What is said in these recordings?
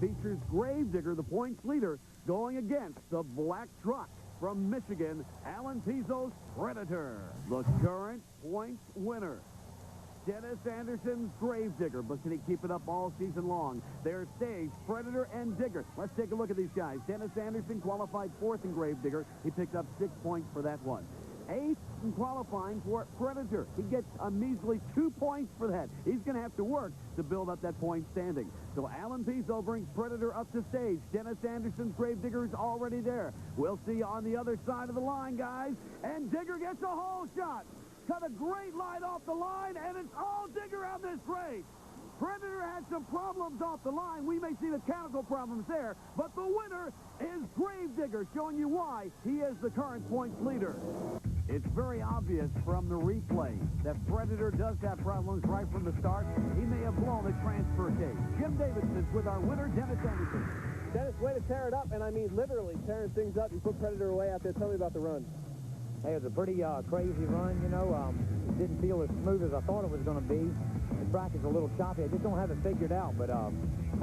features Gravedigger, the points leader, going against the black truck from Michigan, Alan Pizzo's Predator, the current points winner. Dennis Anderson's Gravedigger, but can he keep it up all season long? Their stage, Predator and Digger. Let's take a look at these guys. Dennis Anderson qualified 4th in Gravedigger. He picked up 6 points for that one. 8th in qualifying for Predator. He gets a measly 2 points for that. He's going to have to work to build up that point standing. So Alan Pizzo brings Predator up to stage. Dennis Anderson's Gravedigger is already there. We'll see you on the other side of the line, guys. And Digger gets a hole shot. Cut a great line off the line, and it's all Digger on this race. Predator had some problems off the line. We may see mechanical problems there, but the winner is Gravedigger, showing you why he is the current points leader. It's very obvious from the replay that Predator does have problems right from the start. He may have blown a transfer case. Jim Davidson's with our winner, Dennis Anderson. Dennis, way to tear it up, and I mean literally tearing things up. You put Predator away out there. Tell me about the run. Hey, it was a pretty crazy run, you know. It didn't feel as smooth as I thought it was going to be. The track is a little choppy. I just don't have it figured out. But,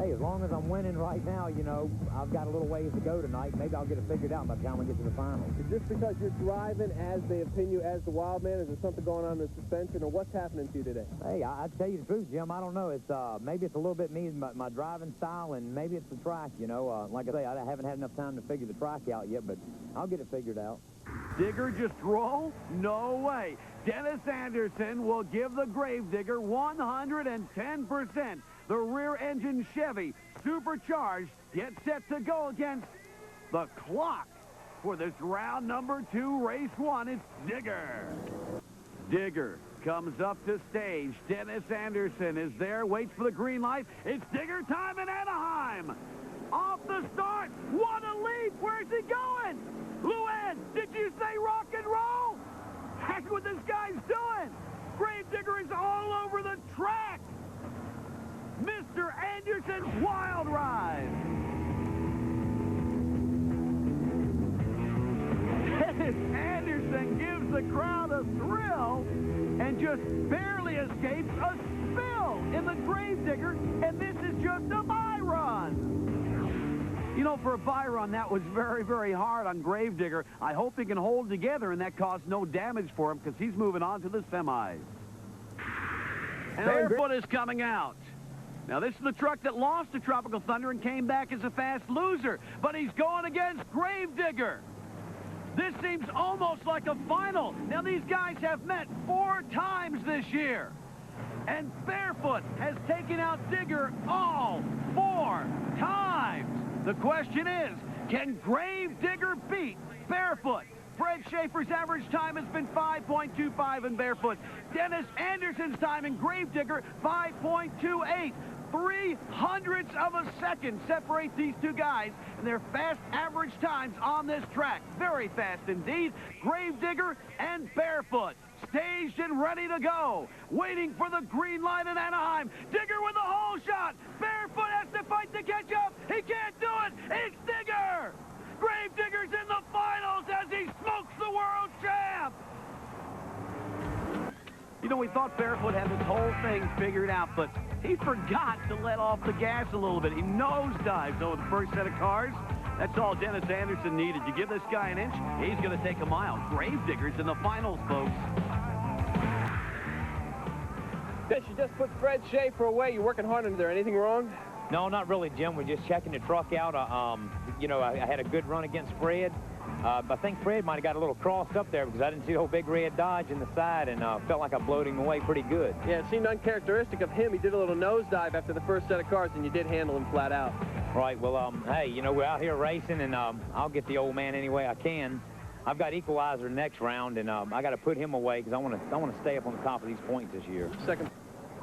hey, as long as I'm winning right now, you know, I've got a little ways to go tonight. Maybe I'll get it figured out by the time we get to the finals. Is this because you're driving as they have pinned you as the wild man? Is there something going on in the suspension, or what's happening to you today? Hey, I'd tell you the truth, Jim. I don't know. It's maybe it's a little bit me, my driving style, and maybe it's the track, you know. Like I say, I haven't had enough time to figure the track out yet, but I'll get it figured out. Digger just roll? No way. Dennis Anderson will give the Gravedigger 110%. The rear-engine Chevy, supercharged, gets set to go against the clock for this round number 2, race 1. It's Digger. Digger comes up to stage. Dennis Anderson is there, waits for the green light. It's Digger time in Anaheim. Off the start. What a leap. Where's he going? Luann, did you say rock and roll? That's what this guy's doing. Gravedigger is all over the track. Mr. Anderson's wild ride. Dennis Anderson gives the crowd a thrill and just barely escapes a spill in the Gravedigger, and this is just a bye run. You know, for a bye run, that was very, very hard on Gravedigger. I hope he can hold together and that caused no damage for him because he's moving on to the semis. And Barefoot is coming out. Now, this is the truck that lost to Tropical Thunder and came back as a fast loser, but he's going against Gravedigger. This seems almost like a final. Now, these guys have met 4 times this year, and Barefoot has taken out Digger all 4 times. The question is, can Gravedigger beat Barefoot? Fred Schaefer's average time has been 5.25 in Barefoot. Dennis Anderson's time in Gravedigger, 5.28. 0.03 of a second separate these two guys, and their fast average times on this track. Very fast indeed. Gravedigger and Barefoot staged and ready to go, waiting for the green light in Anaheim. Digger with a hole shot. Barefoot has to fight to catch up. He can't do it. It's Digger. Gravedigger's in the finals as he smokes the world champ. You know, we thought Barefoot had this whole thing figured out, but he forgot to let off the gas a little bit. He nosedives over the first set of cars. That's all Dennis Anderson needed. You give this guy an inch, he's going to take a mile. Gravedigger's in the finals, folks. Dennis, you just put Fred Schaefer away. You're working hard under there. Anything wrong? No, not really, Jim. We're just checking the truck out. You know, I had a good run against Fred. I think Fred might have got a little crossed up there because I didn't see the whole big red Dodge in the side, and felt like I blowed him away pretty good. Yeah, it seemed uncharacteristic of him. He did a little nosedive after the first set of cars, and you did handle him flat out. Right. Well, hey, you know, we're out here racing, and I'll get the old man any way I can. I've got equalizer next round, and I got to put him away because I want to stay up on the top of these points this year. Second.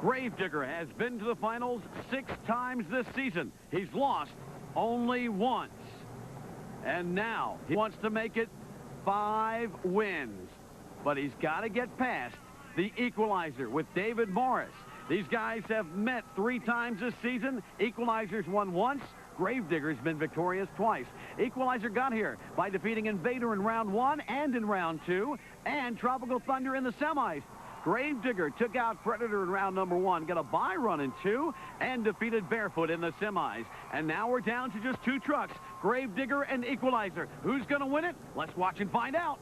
Gravedigger has been to the finals 6 times this season. He's lost only once. And now he wants to make it 5 wins. But he's got to get past the equalizer with David Morris. These guys have met 3 times this season. Equalizer's won once. Gravedigger's been victorious twice. Equalizer got here by defeating Invader in round 1 and in round 2, and Tropical Thunder in the semis. Gravedigger took out Predator in round number 1, got a bye run in 2, and defeated Barefoot in the semis. And now we're down to just 2 trucks, Gravedigger and Equalizer. Who's going to win it? Let's watch and find out.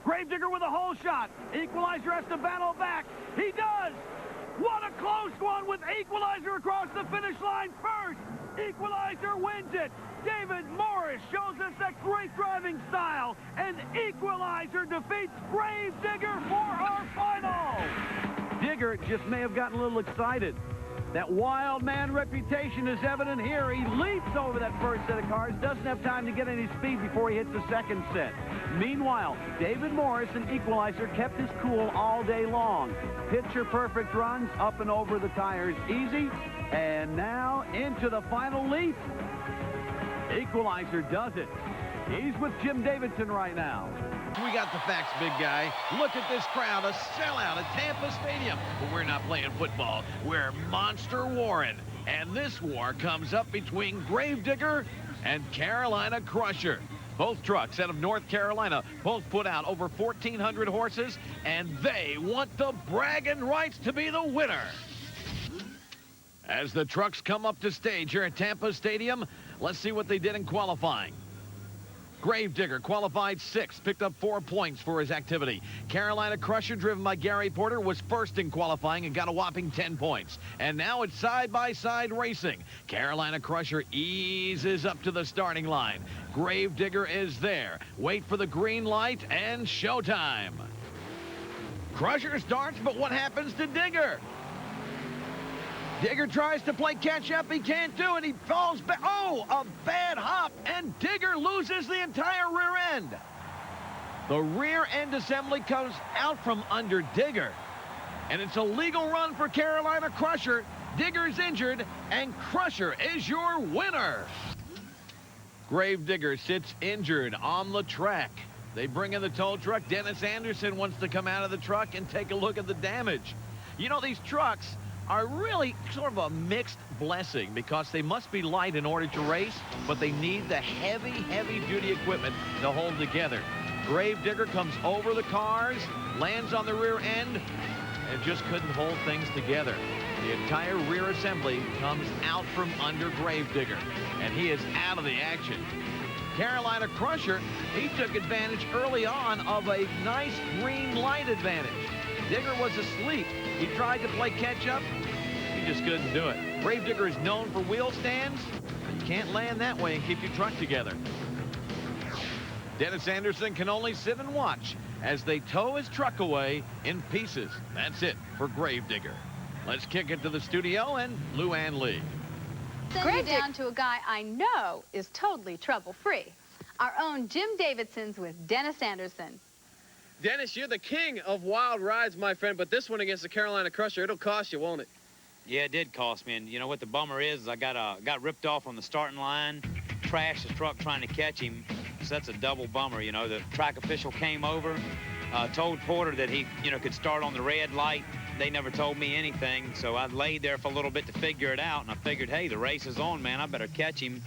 Gravedigger with a hole shot. Equalizer has to battle back. He does! What a close one with Equalizer across the finish line first. Equalizer wins it. David Morris shows us that great driving style. And Equalizer defeats Gravedigger for our final. Digger just may have gotten a little excited. That wild man reputation is evident here. He leaps over that first set of cars, doesn't have time to get any speed before he hits the second set. Meanwhile, David Morris and Equalizer kept his cool all day long. Picture-perfect runs up and over the tires easy. And now into the final leap. Equalizer does it. He's with Jim Davidson right now. We got the facts, big guy. Look at this crowd, a sellout at Tampa Stadium. But we're not playing football. We're monster warring. And this war comes up between Gravedigger and Carolina Crusher. Both trucks out of North Carolina both put out over 1,400 horses, and they want the bragging rights to be the winner. As the trucks come up to stage here at Tampa Stadium, let's see what they did in qualifying. Gravedigger qualified 6th, picked up 4 points for his activity. Carolina Crusher, driven by Gary Porter, was first in qualifying and got a whopping 10 points. And now it's side-by-side racing. Carolina Crusher eases up to the starting line. Gravedigger is there. Wait for the green light and showtime. Crusher starts, but what happens to Digger? Digger tries to play catch-up. He can't do it. He falls back. Oh, a bad hop, and Digger loses the entire rear end. The rear end assembly comes out from under Digger, and it's a legal run for Carolina Crusher. Digger's injured, and Crusher is your winner. Gravedigger sits injured on the track. They bring in the tow truck. Dennis Anderson wants to come out of the truck and take a look at the damage. You know, these trucks are really sort of a mixed blessing because they must be light in order to race, but they need the heavy-duty equipment to hold together. Gravedigger comes over the cars, lands on the rear end, and just couldn't hold things together. The entire rear assembly comes out from under Gravedigger, and he is out of the action. Carolina Crusher, he took advantage early on of a nice green light advantage. Digger was asleep. He tried to play catch-up. He just couldn't do it. Gravedigger is known for wheel stands. You can't land that way and keep your truck together. Dennis Anderson can only sit and watch as they tow his truck away in pieces. That's it for Gravedigger. Let's kick it to the studio and Lou Ann Lee. Send you down to a guy I know is totally trouble-free. Our own Jim Davidson's with Dennis Anderson. Dennis, you're the king of wild rides, my friend, but this one against the Carolina Crusher, it'll cost you, won't it? Yeah, it did cost me, and you know what the bummer is I got ripped off on the starting line, trashed the truck trying to catch him, so that's a double bummer, you know. The track official came over, told Porter that he, you know, could start on the red light. They never told me anything, so I laid there for a little bit to figure it out, and I figured, hey, the race is on, man. I better catch him,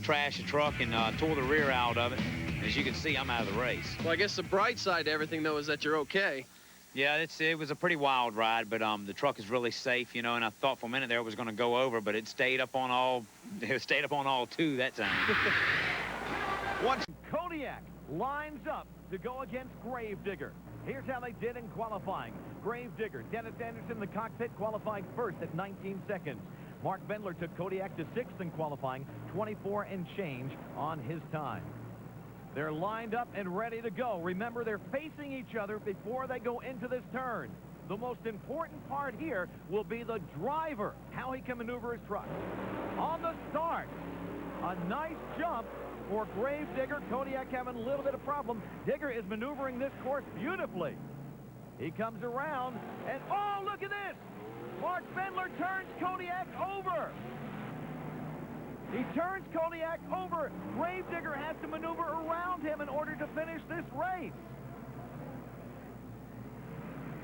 trash the truck, and tore the rear out of it. As you can see, I'm out of the race. Well, I guess the bright side to everything, though, is that you're okay. Yeah, it was a pretty wild ride, but the truck is really safe, you know, and I thought for a minute there it was going to go over, but it stayed up on all two that time. Once Kodiak lines up to go against Gravedigger. Here's how they did in qualifying. Gravedigger, Dennis Anderson in the cockpit, qualified first at 19 seconds. Mark Bendler took Kodiak to 6th in qualifying, 24 and change on his time. They're lined up and ready to go. Remember, they're facing each other before they go into this turn. The most important part here will be the driver, how he can maneuver his truck. On the start, a nice jump for Gravedigger. Kodiak having a little bit of problem. Digger is maneuvering this course beautifully. He comes around, and oh, look at this! Mark Bendler turns Kodiak over. He turns Kodiak over. Gravedigger has to maneuver around him in order to finish this race.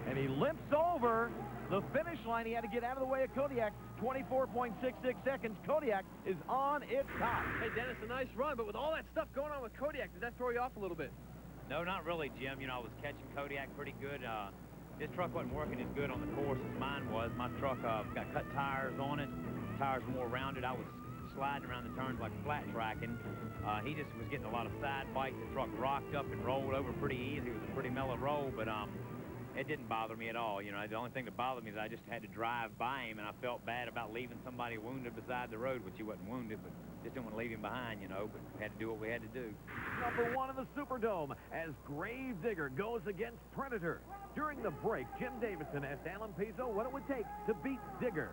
And he limps over the finish line. He had to get out of the way of Kodiak. 24.66 seconds. Kodiak is on its top. Hey, Dennis, a nice run, but with all that stuff going on with Kodiak, did that throw you off a little bit? No, not really, Jim. You know, I was catching Kodiak pretty good. This truck wasn't working as good on the course as mine was. My truck got cut tires on it. Tires were more rounded. I was sliding around the turns like flat tracking. He just was getting a lot of side bites. The truck rocked up and rolled over pretty easy. It was a pretty mellow roll, but it didn't bother me at all. You know, the only thing that bothered me is I just had to drive by him, and I felt bad about leaving somebody wounded beside the road, which he wasn't wounded, but just didn't want to leave him behind, you know, but we had to do what we had to do. Number 1 in the Superdome as Gravedigger goes against Predator. During the break, Jim Davidson asked Alan Pizzo what it would take to beat Digger.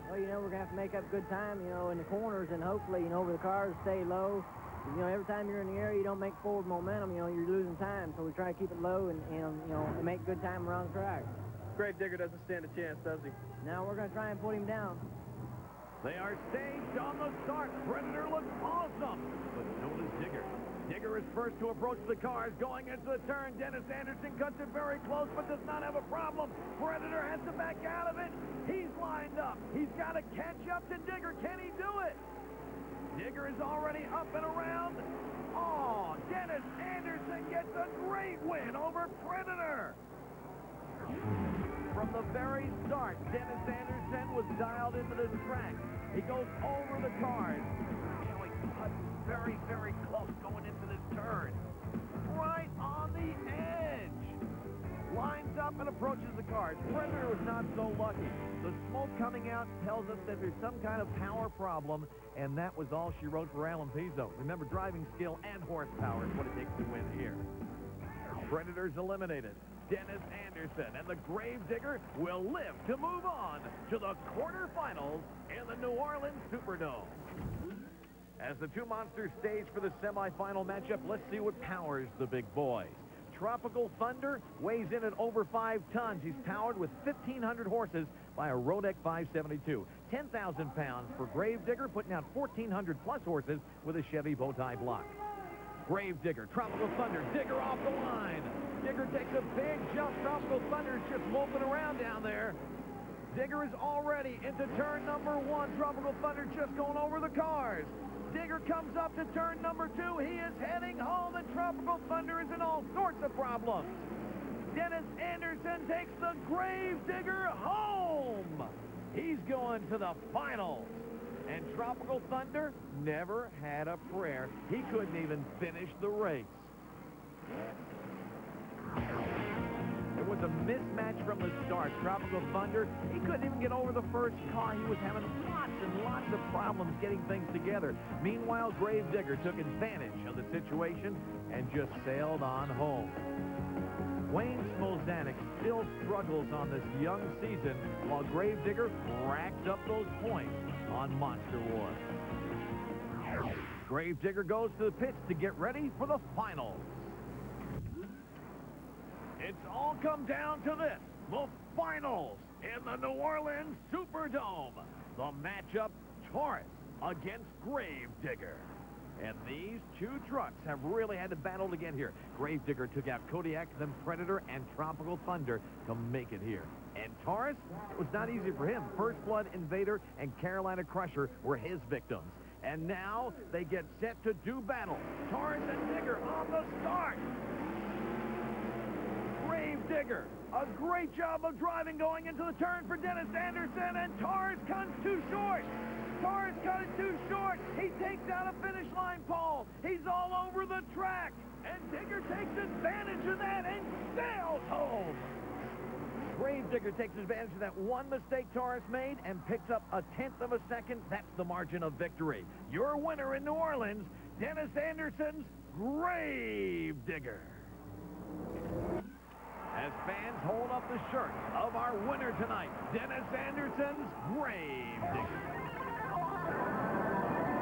Well, you know, we're going to have to make up good time, you know, in the corners, and hopefully, you know, over the cars, stay low. You know, every time you're in the area, you don't make forward momentum, you know, you're losing time. So we try to keep it low and you know, make good time around the track. Gravedigger doesn't stand a chance, does he? Now we're going to try and put him down. They are staged on the start. Predator looks awesome, but so does Digger. Digger is first to approach the cars, going into the turn. Dennis Anderson cuts it very close, but does not have a problem. Predator has to back out of it. He's lined up. He's got to catch up to Digger. Can he do it? Digger is already up and around. Oh, Dennis Anderson gets a great win over Predator. From the very start, Dennis Anderson was dialed into the track. He goes over the cars. You know, he cuts very, very close going into this turn. Right on the edge. Lines up and approaches the cars. Predator was not so lucky. The smoke coming out tells us that there's some kind of power problem, and that was all she wrote for Alan Pizzo. Remember, driving skill and horsepower is what it takes to win here. Predator's eliminated. Dennis Anderson and the Gravedigger will live to move on to the quarterfinals in the New Orleans Superdome. As the two monsters stage for the semifinal matchup, let's see what powers the big boys. Tropical Thunder weighs in at over 5 tons. He's powered with 1,500 horses by a Rodec 572. 10,000 pounds for Gravedigger, putting out 1,400 plus horses with a Chevy Bowtie block. Gravedigger, Tropical Thunder, Digger off the line. Digger takes a big jump. Tropical Thunder is just moping around down there. Digger is already into turn number 1. Tropical Thunder just going over the cars. Digger comes up to turn number 2. He is heading home, and Tropical Thunder is in all sorts of problems. Dennis Anderson takes the Gravedigger home. He's going to the finals. And Tropical Thunder never had a prayer. He couldn't even finish the race. It was a mismatch from the start. Tropical Thunder, he couldn't even get over the first car. He was having lots and lots of problems getting things together. Meanwhile, Gravedigger took advantage of the situation and just sailed on home. Wayne Smolzanek still struggles on this young season, while Gravedigger racks up those points on Monster War. Gravedigger goes to the pits to get ready for the finals. It's all come down to this, the finals in the New Orleans Superdome. The matchup, Taurus against Gravedigger. And these two trucks have really had to battle to get here. Gravedigger took out Kodiak, then Predator, and Tropical Thunder to make it here. And Taurus, it was not easy for him. First Blood, Invader, and Carolina Crusher were his victims. And now they get set to do battle. Taurus and Digger on the start. Gravedigger, a great job of driving going into the turn for Dennis Anderson, and Taurus comes too short. Taurus cut it too short. He takes out a finish line pole. He's all over the track, and Digger takes advantage of that and sails home. Gravedigger takes advantage of that one mistake Taurus made and picks up 1/10 of a second. That's the margin of victory. Your winner in New Orleans, Dennis Anderson's Gravedigger. As fans hold up the shirt of our winner tonight, Dennis Anderson's Gravedigger.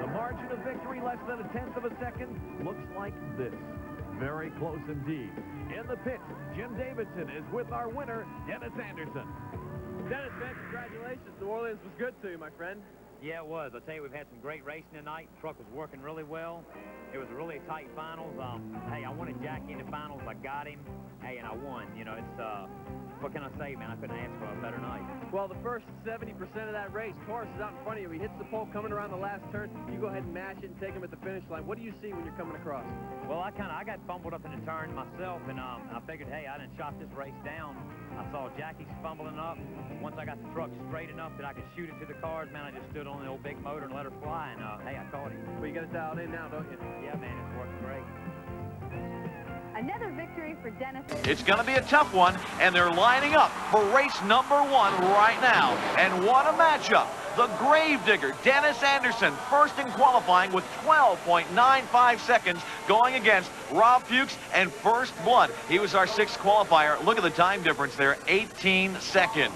The margin of victory, less than 1/10 of a second, looks like this. Very close indeed. In the pits, Jim Davidson is with our winner, Dennis Anderson. Dennis, man, congratulations. New Orleans was good to you, my friend. Yeah, it was. I'll tell you, we've had some great racing tonight. The truck was working really well. It was a really tight finals. Hey, I wanted Jackie in the finals. I got him. Hey, and I won. You know, it's what can I say, man? I couldn't ask for a better night. Well, the first 70% of that race, Taurus is out in front of you. He hits the pole coming around the last turn. You go ahead and mash it and take him at the finish line. What do you see when you're coming across? Well, I got fumbled up in the turn myself, and I figured, hey, I done shot this race down. I saw Jackie's fumbling up. Once I got the truck straight enough that I could shoot it to the cars, man, I just stood on the old big motor and let her fly, and hey, I caught him. Well, you got it dialed in now, don't you? Yeah, man, it's working great. Another victory for Dennis. It's going to be a tough one, and they're lining up for race number 1 right now. And what a matchup. The Gravedigger, Dennis Anderson, first in qualifying with 12.95 seconds, going against Rob Fuchs and First Blood. He was our 6th qualifier. Look at the time difference there, 18 seconds.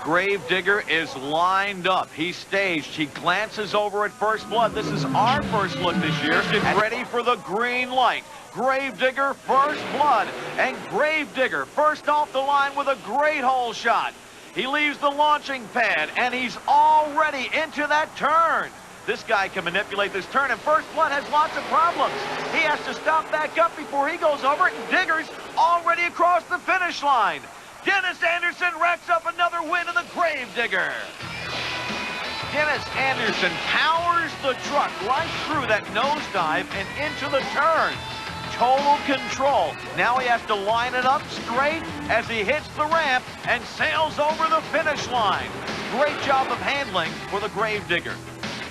Gravedigger is lined up. He's staged. He glances over at First Blood. This is our first look this year. And ready for the green light. Gravedigger, First Blood. And Gravedigger first off the line with a great hole shot. He leaves the launching pad, and he's already into that turn. This guy can manipulate this turn, and First Blood has lots of problems. He has to stop back up before he goes over it, and Digger's already across the finish line. Dennis Anderson racks up another win in the Gravedigger. Dennis Anderson powers the truck right through that nosedive and into the turn. Total control. Now he has to line it up straight as he hits the ramp and sails over the finish line. Great job of handling for the Gravedigger.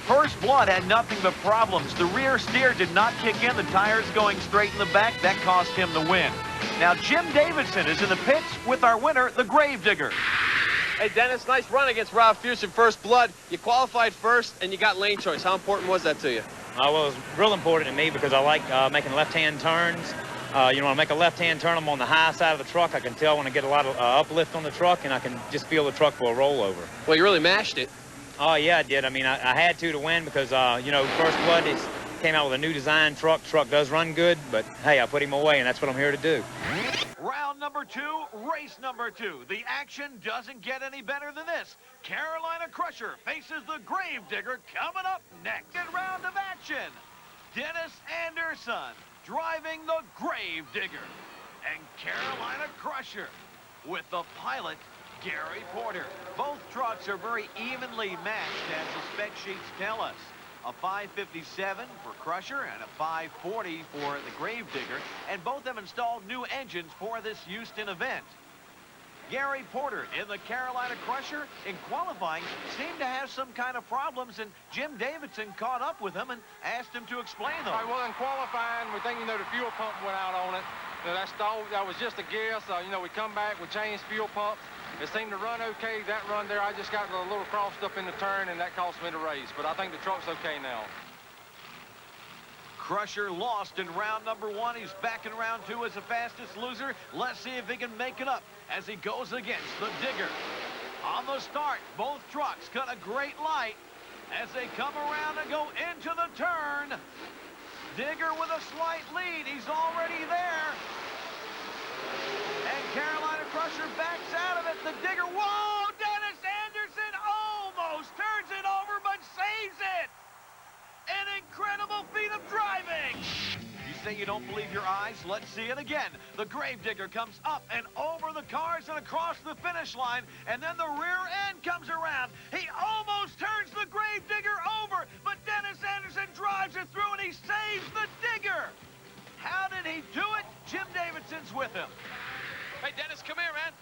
First Blood had nothing but problems. The rear steer did not kick in. The tires going straight in the back. That cost him the win. Now Jim Davidson is in the pits with our winner, the Gravedigger. Hey, Dennis, nice run against Rob Fuchs in First Blood. You qualified first, and you got lane choice. How important was that to you? Well, it was real important to me because I like making left-hand turns. You know, when I make a left-hand turn, I'm on the high side of the truck. I can tell when I get a lot of uplift on the truck, and I can just feel the truck for a rollover. Well, you really mashed it. Oh, yeah, I did. I mean, I had to win because, you know, First Blood came out with a new design truck. Truck does run good, but, hey, I put him away, and that's what I'm here to do. Round number 2, race number 2. The action doesn't get any better than this. Carolina Crusher faces the Gravedigger coming up next. Second round of action. Dennis Anderson driving the Gravedigger. And Carolina Crusher with the pilot, Gary Porter. Both trucks are very evenly matched, as the spec sheets tell us. A 557 for Crusher and a 540 for the Gravedigger, and both have installed new engines for this Houston event. Gary Porter in the Carolina Crusher in qualifying seemed to have some kind of problems, and Jim Davidson caught up with him and asked him to explain them. All right, well, in qualifying, we think, you know, the fuel pump went out on it. That was just a guess. You know, we come back, we changed fuel pumps. It seemed to run okay. That run there, I just got a little crossed up in the turn, and that cost me the race. But I think the truck's okay now. Crusher lost in round number 1. He's back in round 2 as the fastest loser. Let's see if he can make it up as he goes against the Digger. On the start, both trucks got a great light as they come around and go into the turn. Digger with a slight lead. He's already there. And Carolina Crusher backs out of it. The Digger, whoa! Dennis Anderson almost turns it over, but saves it! An incredible feat of driving! You say you don't believe your eyes? Let's see it again. The Gravedigger comes up and over the cars and across the finish line, and then the rear end comes around. He almost turns the Gravedigger over, but Dennis Anderson drives it through, and he saves the Digger! How did he do it? Jim Davidson's with him. Hey, Dennis, come here, man.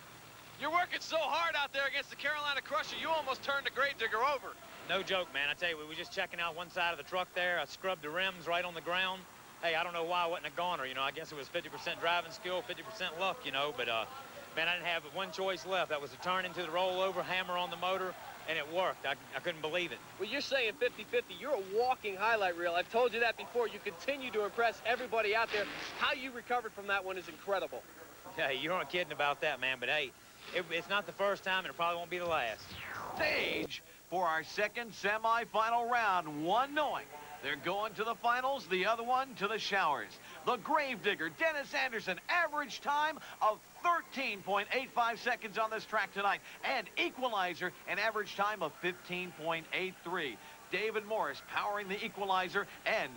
You're working so hard out there against the Carolina Crusher, you almost turned the Gravedigger over. No joke, man. I tell you, we were just checking out one side of the truck there. I scrubbed the rims right on the ground. Hey, I don't know why I wasn't a goner. You know, I guess it was 50% driving skill, 50% luck, you know. But, man, I didn't have one choice left. That was to turn into the rollover, hammer on the motor, and it worked. I couldn't believe it. Well, you're saying 50-50. You're a walking highlight reel. I've told you that before. You continue to impress everybody out there. How you recovered from that one is incredible. Yeah, you aren't kidding about that, man. But, hey, it's not the first time, and it probably won't be the last. Stage for our second semifinal round. One knowing they're going to the finals, the other one to the showers. The Gravedigger, Dennis Anderson, average time of 13.85 seconds on this track tonight. And Equalizer, an average time of 15.83. David Morris powering the Equalizer, and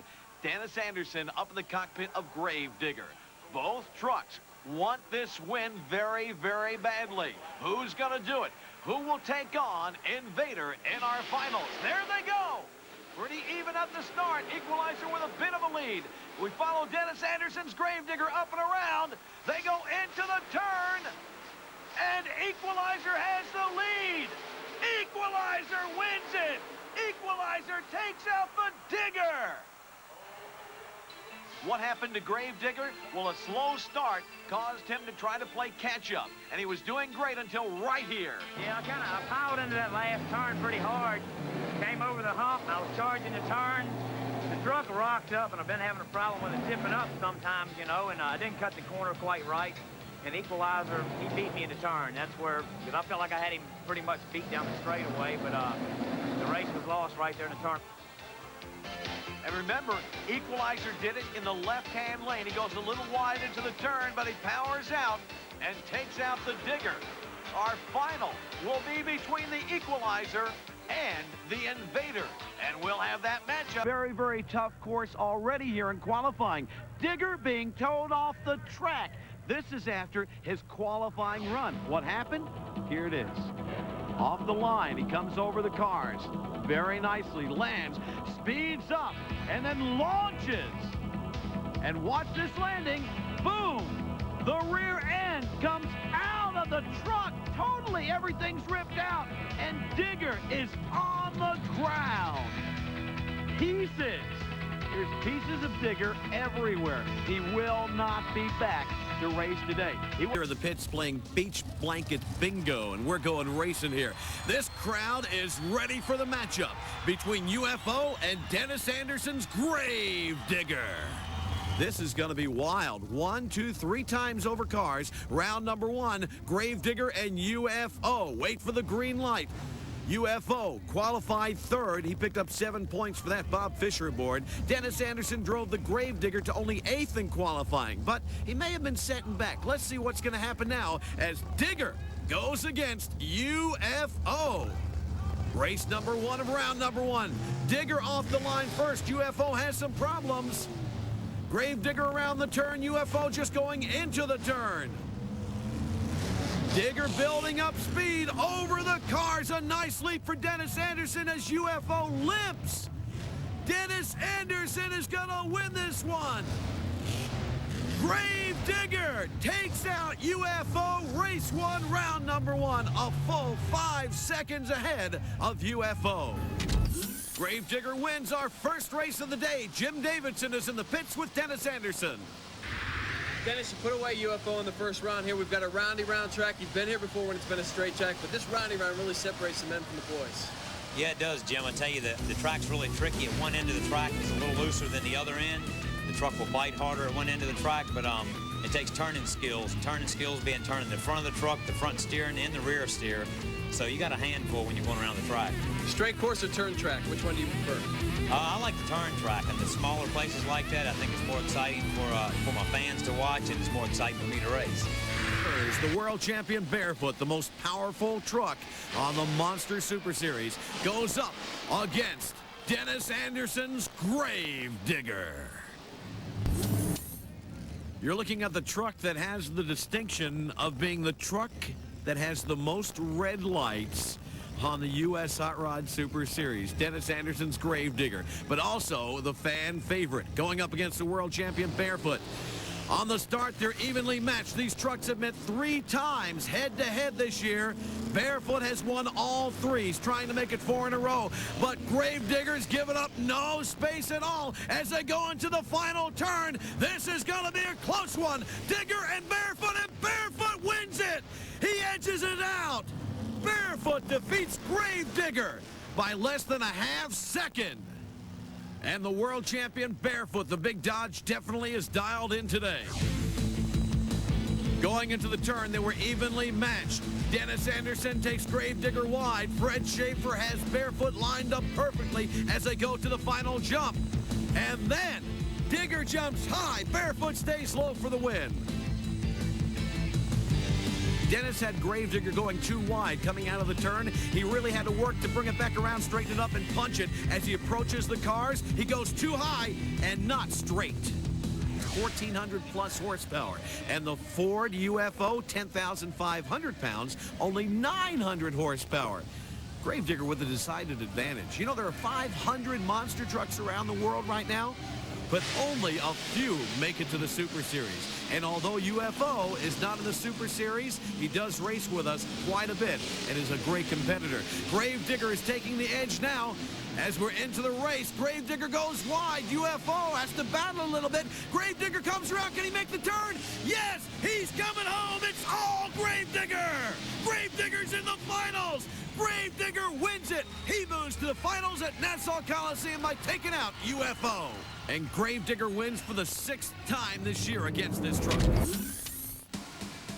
Dennis Anderson up in the cockpit of Gravedigger. Both trucks want this win very, very badly. Who's going to do it? Who will take on Invader in our finals? There they go. Pretty even at the start. Equalizer with a bit of a lead. We follow Dennis Anderson's Gravedigger up and around. They go into the turn. And Equalizer has the lead. Equalizer wins it. Equalizer takes out the Digger. What happened to Gravedigger? Well, a slow start caused him to try to play catch-up, and he was doing great until right here. Yeah, I piled into that last turn pretty hard. Came over the hump, and I was charging the turn. The truck rocked up, and I've been having a problem with it tipping up sometimes, you know, and I didn't cut the corner quite right. And Equalizer, he beat me in the turn. That's where, because I felt like I had him pretty much beat down the straightaway, but the race was lost right there in the turn. And remember, Equalizer did it in the left-hand lane. He goes a little wide into the turn, but he powers out and takes out the Digger. Our final will be between the Equalizer and the Invader. And we'll have that matchup. Very, very tough course already here in qualifying. Digger being towed off the track. This is after his qualifying run. What happened? Here it is. Off the line, he comes over the cars. Very nicely, lands, speeds up, and then launches. And watch this landing. Boom! The rear end comes out of the truck. Totally, everything's ripped out. And Digger is on the ground. Pieces. There's pieces of Digger everywhere. He will not be back to race today. Here in the pits playing beach blanket bingo, and we're going racing here. This crowd is ready for the matchup between UFO and Dennis Anderson's Gravedigger. This is going to be wild. 1, 2, 3 times over cars. Round number 1, Gravedigger and UFO. Wait for the green light. UFO qualified third. He picked up 7 points for that Bob Fisher board. Dennis Anderson drove the Gravedigger to only 8th in qualifying, but he may have been setting back. Let's see what's going to happen now as Digger goes against UFO. Race number 1 of round number 1. Digger off the line first. UFO has some problems. Gravedigger around the turn. UFO just going into the turn. Digger building up speed over the cars. A nice leap for Dennis Anderson as UFO limps. Dennis Anderson is going to win this one. Gravedigger takes out UFO. Race 1, round number 1. A full 5 seconds ahead of UFO. Gravedigger wins our first race of the day. Jim Davidson is in the pits with Dennis Anderson. Dennis, you put away UFO in the first round here. We've got a roundy-round track. You've been here before when it's been a straight track, but this roundy-round really separates the men from the boys. Yeah, it does, Jim. I tell you, the track's really tricky. At one end of the track is a little looser than the other end. The truck will bite harder at one end of the track, but it takes turning skills. Turning skills being turning the front of the truck, the front steering, and the rear steer. So you got a handful when you're going around the track. Straight course or turn track? Which one do you prefer? I like the turn track, and the smaller places like that, I think it's more exciting for my fans to watch, and it's more exciting for me to race. The world champion Barefoot, the most powerful truck on the Monster Super Series, goes up against Dennis Anderson's Gravedigger. You're looking at the truck that has the distinction of being the truck that has the most red lights on the U.S. Hot Rod Super Series, Dennis Anderson's Gravedigger, but also the fan favorite going up against the world champion Barefoot. On the start, they're evenly matched. These trucks have met 3 times head-to-head this year. Barefoot has won all 3. He's trying to make it 4 in a row, but Gravedigger's given up no space at all as they go into the final turn. This is going to be a close one. Digger and Barefoot wins it. He edges it out. Barefoot defeats Gravedigger by less than a half second. And the world champion Barefoot, the big Dodge, definitely is dialed in today. Going into the turn, they were evenly matched. Dennis Anderson takes Gravedigger wide. Fred Schaefer has Barefoot lined up perfectly as they go to the final jump. And then Digger jumps high. Barefoot stays low for the win. Dennis had Gravedigger going too wide coming out of the turn. He really had to work to bring it back around, straighten it up, and punch it. As he approaches the cars, he goes too high and not straight. 1,400 plus horsepower. And the Ford UFO, 10,500 pounds, only 900 horsepower. Gravedigger with a decided advantage. You know, there are 500 monster trucks around the world right now, but only a few make it to the Super Series. And although UFO is not in the Super Series, he does race with us quite a bit and is a great competitor. Gravedigger is taking the edge now. As we're into the race, Gravedigger goes wide. UFO has to battle a little bit. Gravedigger comes around. Can he make the turn? Yes, he's coming home. It's all Gravedigger. Gravedigger's in the finals. Gravedigger wins it. He moves to the finals at Nassau Coliseum by taking out UFO. And Gravedigger wins for the 6th time this year against this truck.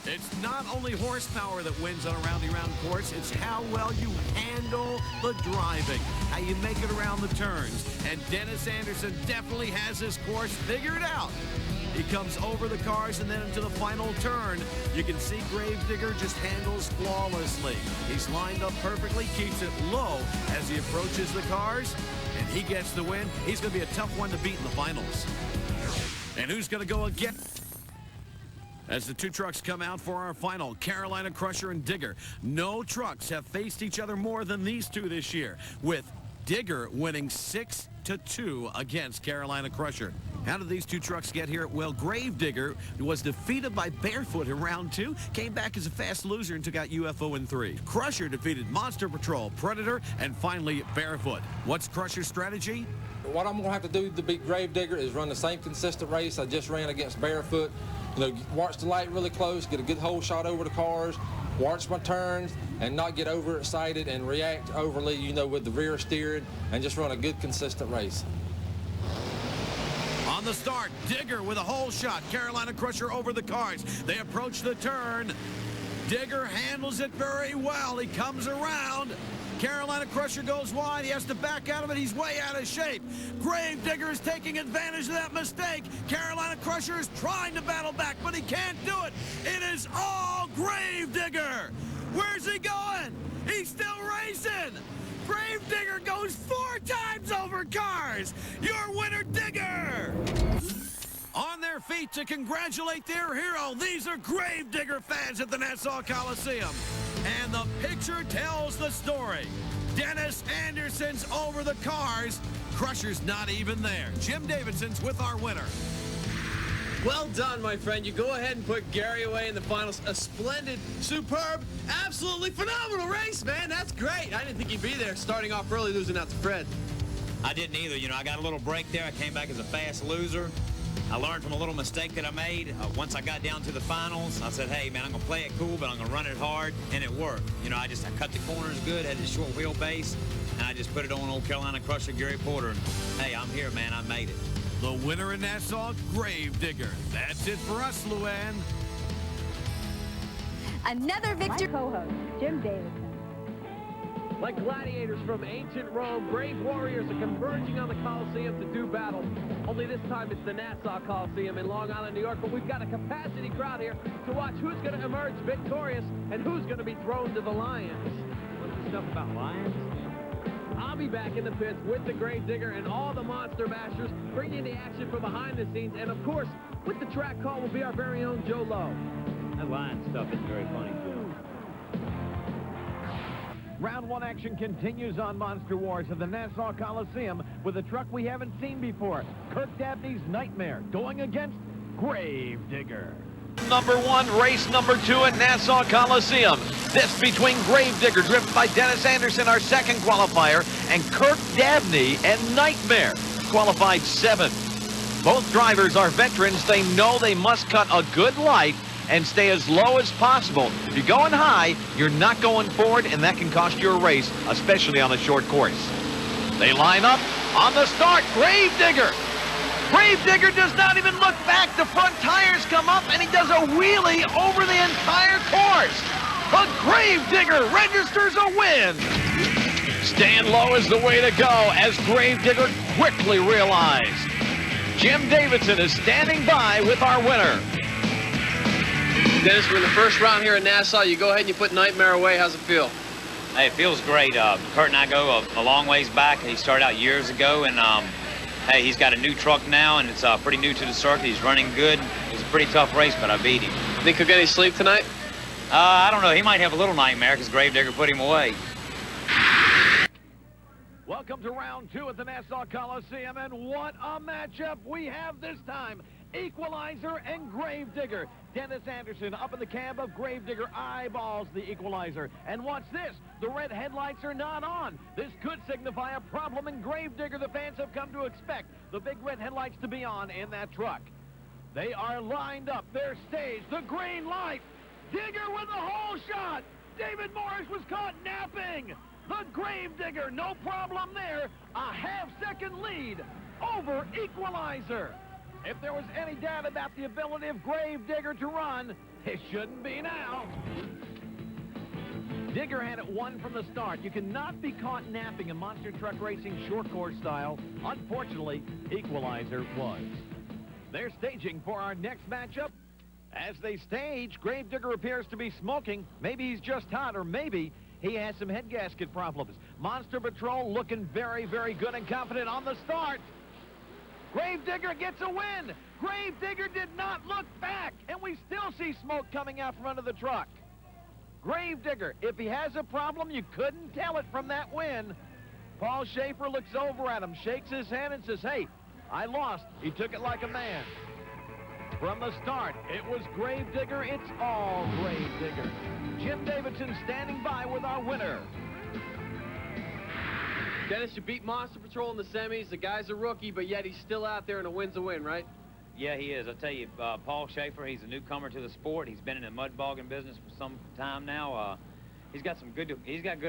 It's not only horsepower that wins on a round course, it's how well you handle the driving, how you make it around the turns. And Dennis Anderson definitely has his course figured out. He comes over the cars and then into the final turn. You can see Gravedigger just handles flawlessly. He's lined up perfectly, keeps it low as he approaches the cars, and he gets the win. He's going to be a tough one to beat in the finals. And who's going to go again? As the two trucks come out for our final, Carolina Crusher and Digger. No trucks have faced each other more than these two this year, with Digger winning 6-2 against Carolina Crusher. How did these two trucks get here? Well, Gravedigger was defeated by Barefoot in round 2, came back as a fast loser and took out UFO in 3. Crusher defeated Monster Patrol, Predator, and finally Barefoot. What's Crusher's strategy? What I'm going to have to do to beat Gravedigger is run the same consistent race I just ran against Barefoot. You know, watch the light really close, get a good hole shot over the cars, watch my turns, and not get overexcited and react overly, you know, with the rear steering, and just run a good, consistent race. On the start, Digger with a hole shot. Carolina Crusher over the cars. They approach the turn. Digger handles it very well. He comes around. Carolina Crusher goes wide. He has to back out of it. He's way out of shape. Gravedigger is taking advantage of that mistake. Carolina Crusher is trying to battle back, but he can't do it. It is all Gravedigger. Where's he going? He's still racing. Gravedigger goes 4 times over cars. Your winner, Digger. On their feet to congratulate their hero. These are Gravedigger fans at the Nassau Coliseum. And the picture tells the story. Dennis Anderson's over the cars. Crusher's not even there. Jim Davidson's with our winner. Well done, my friend. You go ahead and put Gary away in the finals. A splendid, superb, absolutely phenomenal race, man. That's great. I didn't think he'd be there starting off early, losing out to Fred. I didn't either. You know, I got a little break there. I came back as a fast loser. I learned from a little mistake that I made. Once I got down to the finals, I said, hey, man, I'm going to play it cool, but I'm going to run it hard, and it worked. You know, I cut the corners good, had a short wheelbase, and I just put it on old Carolina Crusher, Gary Porter, and, hey, I'm here, man. I made it. The winner in Nassau, Gravedigger. That's it for us, Luann. Another victory. My co-host, Jim Davidson. Like gladiators from ancient Rome, brave warriors are converging on the Coliseum to do battle. Only this time it's the Nassau Coliseum in Long Island, New York, but we've got a capacity crowd here to watch who's going to emerge victorious and who's going to be thrown to the lions. What's the stuff about lions? I'll be back in the pits with the Gravedigger and all the Monster Bashers, bringing the action from behind the scenes. And, of course, with the track call will be our very own Joe Lowe. That lion stuff is very funny, too. Round 1 action continues on Monster Wars at the Nassau Coliseum with a truck we haven't seen before. Kirk Dabney's Nightmare going against Gravedigger. Number 1, race number 2 at Nassau Coliseum. This between Gravedigger, driven by Dennis Anderson, our second qualifier, and Kirk Dabney and Nightmare, qualified 7th. Both drivers are veterans. They know they must cut a good light and stay as low as possible. If you're going high, you're not going forward, and that can cost you a race, especially on a short course. They line up on the start. Gravedigger. Gravedigger does not even look back. The front tires come up, and he does a wheelie over the entire course. But Gravedigger registers a win. Stand low is the way to go, as Gravedigger quickly realized. Jim Davidson is standing by with our winner. Dennis, we're in the first round here in Nassau. You go ahead and you put Nightmare away. How's it feel? Hey, it feels great. Kurt and I go a long ways back. He started out years ago, and hey, he's got a new truck now, and it's pretty new to the circuit. He's running good. It was a pretty tough race, but I beat him. Think he'll get any sleep tonight? I don't know. He might have a little nightmare because Gravedigger put him away. Welcome to round 2 at the Nassau Coliseum, and what a matchup we have this time. Equalizer and Gravedigger. Dennis Anderson up in the cab of Gravedigger eyeballs the Equalizer. And watch this. The red headlights are not on. This could signify a problem in Gravedigger. The fans have come to expect the big red headlights to be on in that truck. They are lined up. They're staged. The green light. Digger with a hole shot. David Morris was caught napping. The Gravedigger, no problem there. A half-second lead over Equalizer. If there was any doubt about the ability of Gravedigger to run, it shouldn't be now. Digger had it won from the start. You cannot be caught napping in monster truck racing short course style. Unfortunately, Equalizer was. They're staging for our next matchup. As they stage, Gravedigger appears to be smoking. Maybe he's just hot, or maybe he has some head gasket problems. Monster Patrol looking very, very good and confident on the start. Gravedigger gets a win. Gravedigger did not look back, and we still see smoke coming out from under the truck. Gravedigger, if he has a problem, you couldn't tell it from that win. Paul Schaefer looks over at him, shakes his hand, and says, hey, I lost. He took it like a man. From the start, it was Gravedigger. It's all Gravedigger. Jim Davidson standing by with our winner. Dennis, you beat Monster Patrol in the semis. The guy's a rookie, but yet he's still out there, and a win's a win, right? Yeah, he is. I tell you, Paul Schaefer, he's a newcomer to the sport. He's been in the mud bogging business for some time now. He's got good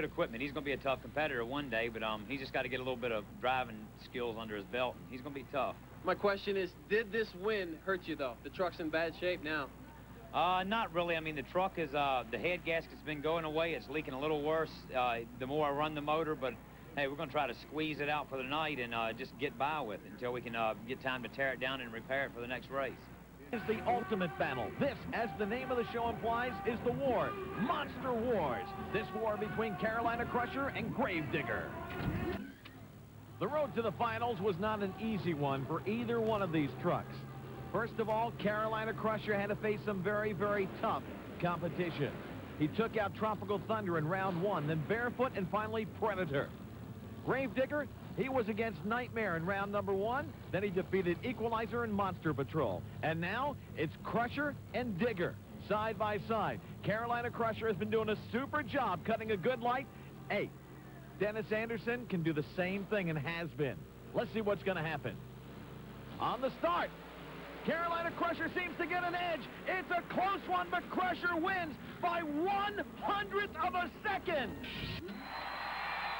equipment. He's going to be a tough competitor one day, but he's just got to get a little bit of driving skills under his belt. He's going to be tough. My question is, did this win hurt you, though? The truck's in bad shape now. Not really. I mean, the truck is, the head gasket's been going away. It's leaking a little worse the more I run the motor, but hey, we're going to try to squeeze it out for the night and just get by with it until we can get time to tear it down and repair it for the next race. Is the ultimate battle. This, as the name of the show implies, is the war. Monster Wars. This war between Carolina Crusher and Gravedigger. The road to the finals was not an easy one for either one of these trucks. First of all, Carolina Crusher had to face some very, very tough competition. He took out Tropical Thunder in round 1, then Barefoot, and finally Predator. Gravedigger, he was against Nightmare in round number 1, then he defeated Equalizer and Monster Patrol. And now, it's Crusher and Digger, side by side. Carolina Crusher has been doing a super job cutting a good light. Hey, Dennis Anderson can do the same thing and has been. Let's see what's going to happen. On the start, Carolina Crusher seems to get an edge. It's a close one, but Crusher wins by 1/100th of a second.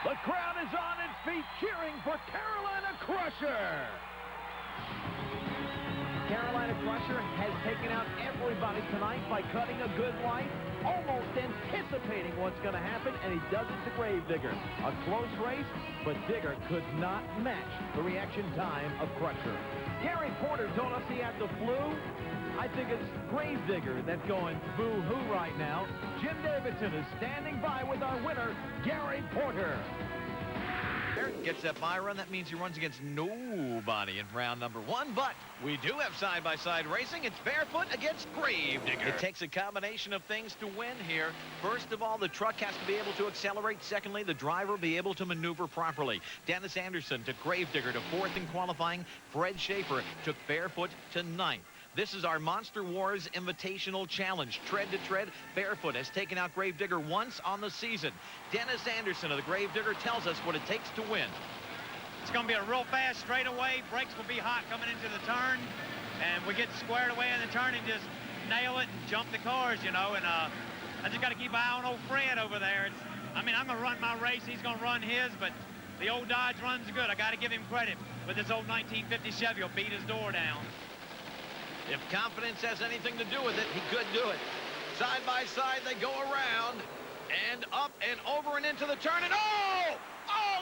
The crowd is on its feet cheering for Carolina Crusher. Carolina Crusher has taken out everybody tonight by cutting a good light, almost anticipating what's going to happen, and he does it to Gravedigger. A close race, but Digger could not match the reaction time of Crusher. Gary Porter told us he had the flu. I think it's Gravedigger that's going boo-hoo right now. Jim Davidson is standing by with our winner, Gary Porter. Gets that by run. That means he runs against nobody in round number 1, but we do have side-by-side racing. It's Barefoot against Gravedigger. It takes a combination of things to win here. First of all, the truck has to be able to accelerate. Secondly, the driver be able to maneuver properly. Dennis Anderson took Gravedigger to 4th in qualifying. Fred Schaefer took Barefoot to 9th. This is our Monster Wars Invitational Challenge. Tread to tread, Barefoot has taken out Gravedigger once on the season. Dennis Anderson of the Gravedigger tells us what it takes to win. It's going to be a real fast straightaway. Brakes will be hot coming into the turn. And we get squared away in the turn and just nail it and jump the cars, you know. And I just got to keep an eye on old Fred over there. I mean, I'm going to run my race. He's going to run his, but the old Dodge runs good. I got to give him credit. But this old 1950 Chevy will beat his door down. If confidence has anything to do with it, he could do it. Side by side, they go around and up and over and into the turn. And oh,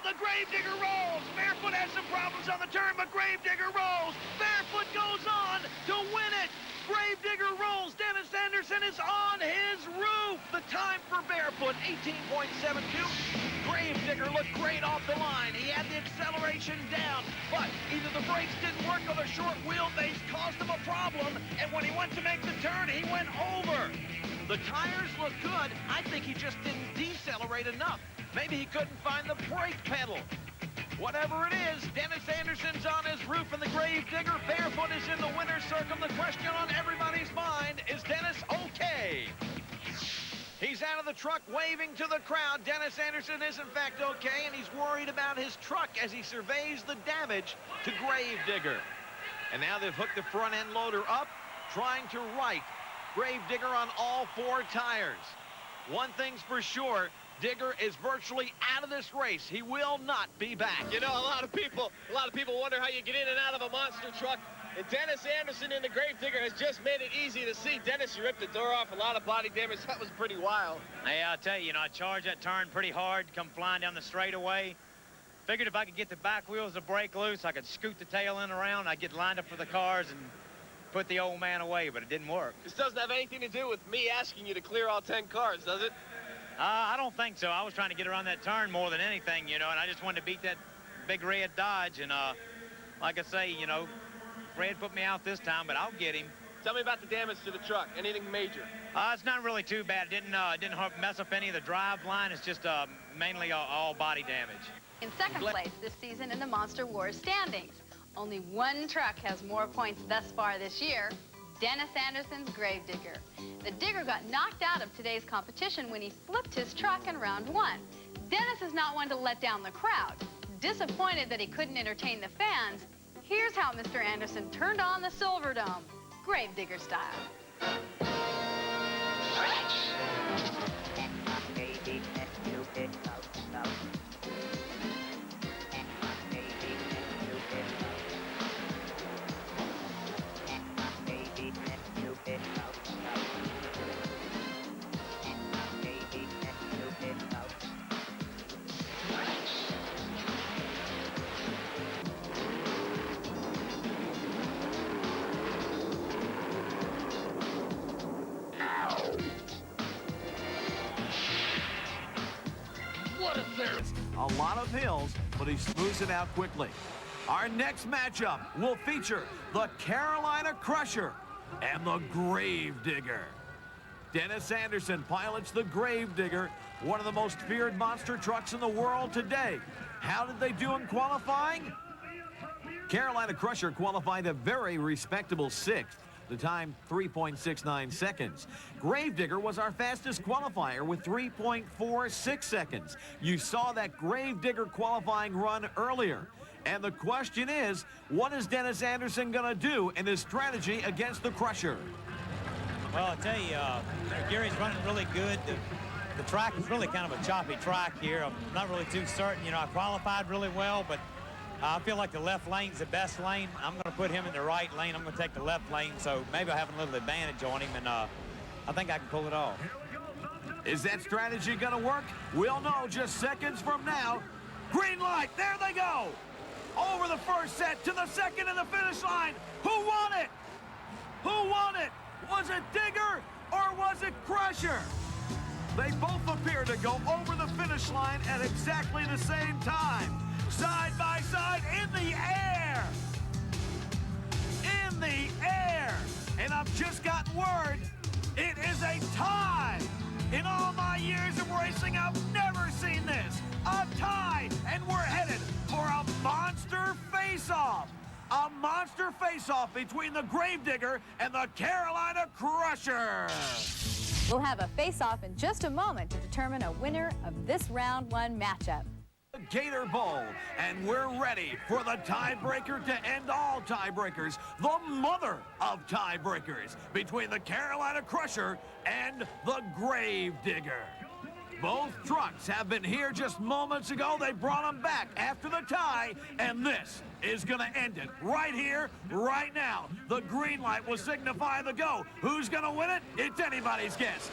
the Gravedigger rolls. Barefoot has some problems on the turn, but Gravedigger rolls. Barefoot goes on to win it. Gravedigger rolls. Dennis Anderson is on his roof. The time for Barefoot, 18.72. Gravedigger looked great off the line. He had the acceleration down. But either the brakes didn't work or the short wheelbase caused him a problem, and when he went to make the turn, he went over. The tires look good. I think he just didn't decelerate enough. Maybe he couldn't find the brake pedal. Whatever it is, Dennis Anderson's on his roof in the Gravedigger. Barefoot is in the winner's circle. The question on everybody's mind, is Dennis okay? He's out of the truck waving to the crowd. Dennis Anderson is in fact okay, and he's worried about his truck as he surveys the damage to Gravedigger. And now they've hooked the front end loader up, trying to right Gravedigger on all 4 tires. One thing's for sure, Digger is virtually out of this race. He will not be back. You know, a lot of people wonder how you get in and out of a monster truck. And Dennis Anderson in the Gravedigger has just made it easy to see. Dennis, you ripped the door off, a lot of body damage. That was pretty wild. Hey, I'll tell you, I charged that turn pretty hard, come flying down the straightaway. Figured if I could get the back wheels to break loose, I could scoot the tail end around. I'd get lined up for the cars and put the old man away, but it didn't work. This doesn't have anything to do with me asking you to clear all 10 cars, does it? I don't think so. I was trying to get around that turn more than anything, and I just wanted to beat that big red Dodge. And like I say, Fred put me out this time, but I'll get him. Tell me about the damage to the truck. Anything major? It's not really too bad. It didn't mess up any of the drive line. It's just mainly all body damage. In second place this season in the Monster Wars standings. Only one truck has more points thus far this year, Dennis Anderson's Gravedigger. The Digger got knocked out of today's competition when he flipped his truck in round 1. Dennis is not one to let down the crowd. Disappointed that he couldn't entertain the fans, here's how Mr. Anderson turned on the Silverdome, Gravedigger style. A lot of hills, but he smooths it out quickly. Our next matchup will feature the Carolina Crusher and the Gravedigger. Dennis Anderson pilots the Gravedigger, one of the most feared monster trucks in the world today. How did they do in qualifying? Carolina Crusher qualified a very respectable 6th. The time, 3.69 seconds. Gravedigger was our fastest qualifier with 3.46 seconds. You saw that Gravedigger qualifying run earlier. And the question is, what is Dennis Anderson going to do in his strategy against the Crusher? Well, I'll tell you, Gary's running really good. The track is really kind of a choppy track here. I'm not really too certain. I qualified really well, but I feel like the left lane's the best lane. I'm going to put him in the right lane. I'm going to take the left lane, so maybe I have a little advantage on him, and I think I can pull it off. Is that strategy going to work? We'll know just seconds from now. Green light, there they go. Over the first set to the second and the finish line. Who won it? Who won it? Was it Digger or was it Crusher? They both appear to go over the finish line at exactly the same time. Side by side in the air. In the air. And I've just gotten word, it is a tie. In all my years of racing, I've never seen this. A tie, and we're headed for a monster face-off. A monster face-off between the Gravedigger and the Carolina Crusher. We'll have a face-off in just a moment to determine a winner of this round 1 matchup. Gator Bowl, and we're ready for the tiebreaker to end all tiebreakers, the mother of tiebreakers, between the Carolina Crusher and the Gravedigger. Both trucks have been here just moments ago. They brought them back after the tie, and this is going to end it right here, right now. The green light will signify the go. Who's going to win it? It's anybody's guess.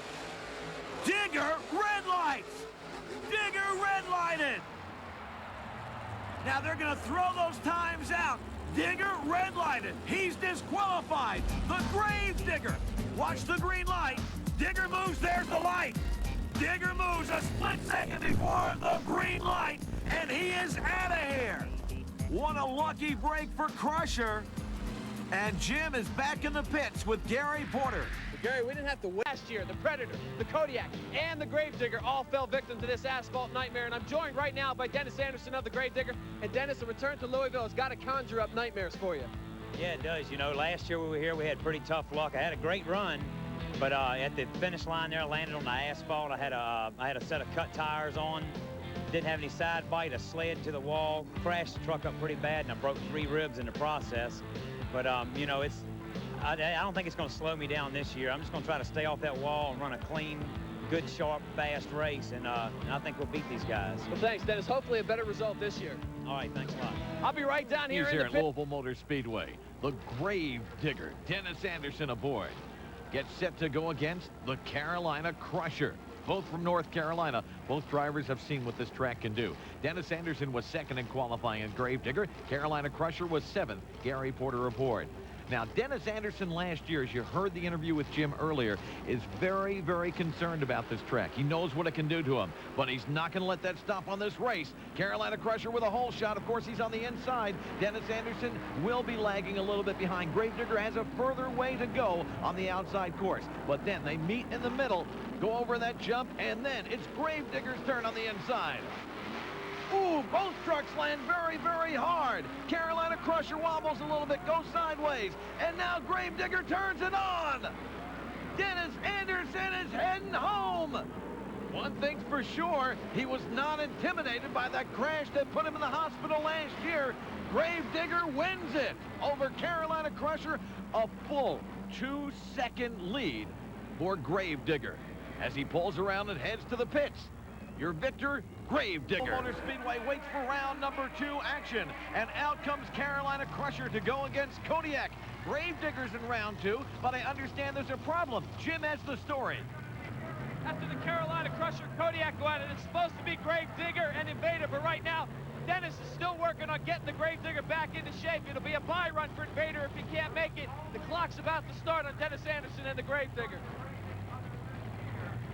Digger red lights. Digger red lighted. Now they're going to throw those times out. Digger red lighted. He's disqualified. The Gravedigger. Watch the green light. Digger moves. There's the light. Digger moves a split second before the green light, and he is out of here. What a lucky break for Crusher. And Jim is back in the pits with Gary Porter. But Gary, we didn't have to wait. Last year, the Predator, the Kodiak, and the Gravedigger all fell victim to this asphalt nightmare. And I'm joined right now by Dennis Anderson of the Gravedigger. And Dennis, the return to Louisville has got to conjure up nightmares for you. Yeah, it does. You know, last year we were here, we had pretty tough luck. I had a great run, but at the finish line there, I landed on the asphalt. I had a set of cut tires on. Didn't have any side bite. I slid to the wall, crashed the truck up pretty bad, and I broke 3 ribs in the process. But, you know, I don't think it's going to slow me down this year. I'm just going to try to stay off that wall and run a clean, good, sharp, fast race, and I think we'll beat these guys. Well, thanks, Dennis. Hopefully a better result this year. All right, thanks a lot. I'll be right down here in the at pit. Louisville Motor Speedway. The Gravedigger, Dennis Anderson aboard. Gets set to go against the Carolina Crusher. Both from North Carolina. Both drivers have seen what this track can do. Dennis Anderson was second in qualifying in Gravedigger. Carolina Crusher was 7th. Gary Porter aboard. Now, Dennis Anderson last year, as you heard the interview with Jim earlier, is very, very concerned about this track. He knows what it can do to him, but he's not going to let that stop on this race. Carolina Crusher with a hole shot. Of course, he's on the inside. Dennis Anderson will be lagging a little bit behind. Gravedigger has a further way to go on the outside course, but then they meet in the middle, go over that jump, and then it's Gravedigger's turn on the inside. Ooh, both trucks land very, very hard. Carolina Crusher wobbles a little bit, goes sideways, and now Gravedigger turns it on. Dennis Anderson is heading home. One thing's for sure, he was not intimidated by that crash that put him in the hospital last year. Gravedigger wins it over Carolina Crusher, a full 2-second lead for Gravedigger as he pulls around and heads to the pits. Your victor, Gravedigger. Motor Speedway waits for round number 2 action, and out comes Carolina Crusher to go against Kodiak. Gravedigger's in round 2, but I understand there's a problem. Jim has the story. After the Carolina Crusher, Kodiak go out, and it's supposed to be Gravedigger and Invader, but right now, Dennis is still working on getting the Gravedigger back into shape. It'll be a bye run for Invader if he can't make it. The clock's about to start on Dennis Anderson and the Gravedigger.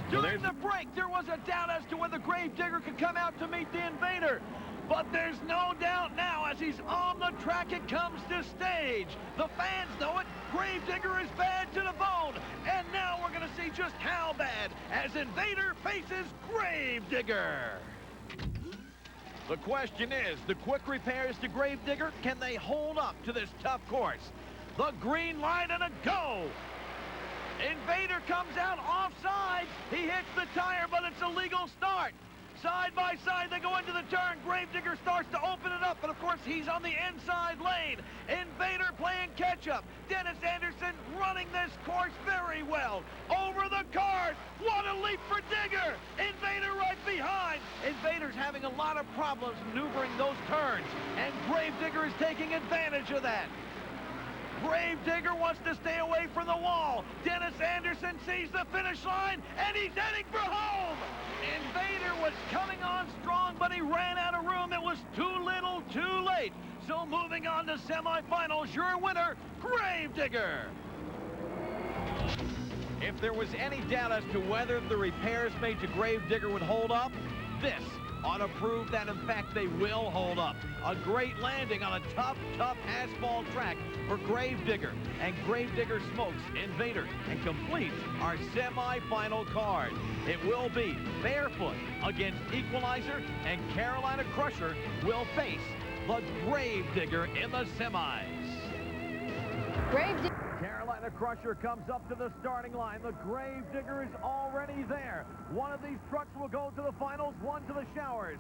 During the break, there was a doubt as to whether Gravedigger could come out to meet the Invader. But there's no doubt now as he's on the track, it comes to stage. The fans know it. Gravedigger is bad to the bone. And now we're going to see just how bad as Invader faces Gravedigger. The question is, the quick repairs to Gravedigger, can they hold up to this tough course? The green light and a go. Invader comes out offside. He hits the tire, but it's a legal start. Side by side, they go into the turn. Gravedigger starts to open it up, but of course, he's on the inside lane. Invader playing catch-up. Dennis Anderson running this course very well. Over the cars. What a leap for Digger. Invader right behind. Invader's having a lot of problems maneuvering those turns, and Gravedigger is taking advantage of that. Gravedigger wants to stay away from the wall. Dennis Anderson sees the finish line, and he's heading for home. Invader was coming on strong, but he ran out of room. It was too little, too late. So moving on to semifinals, your winner, Gravedigger. If there was any doubt as to whether the repairs made to Gravedigger would hold up, this ought to prove that, in fact, they will hold up. A great landing on a tough, tough asphalt track for Gravedigger. And Gravedigger smokes Invader and completes our semifinal card. It will be Barefoot against Equalizer, and Carolina Crusher will face the Gravedigger in the semis. Carolina Crusher comes up to the starting line. The Gravedigger is already there. One of these trucks will go to the finals, one to the showers.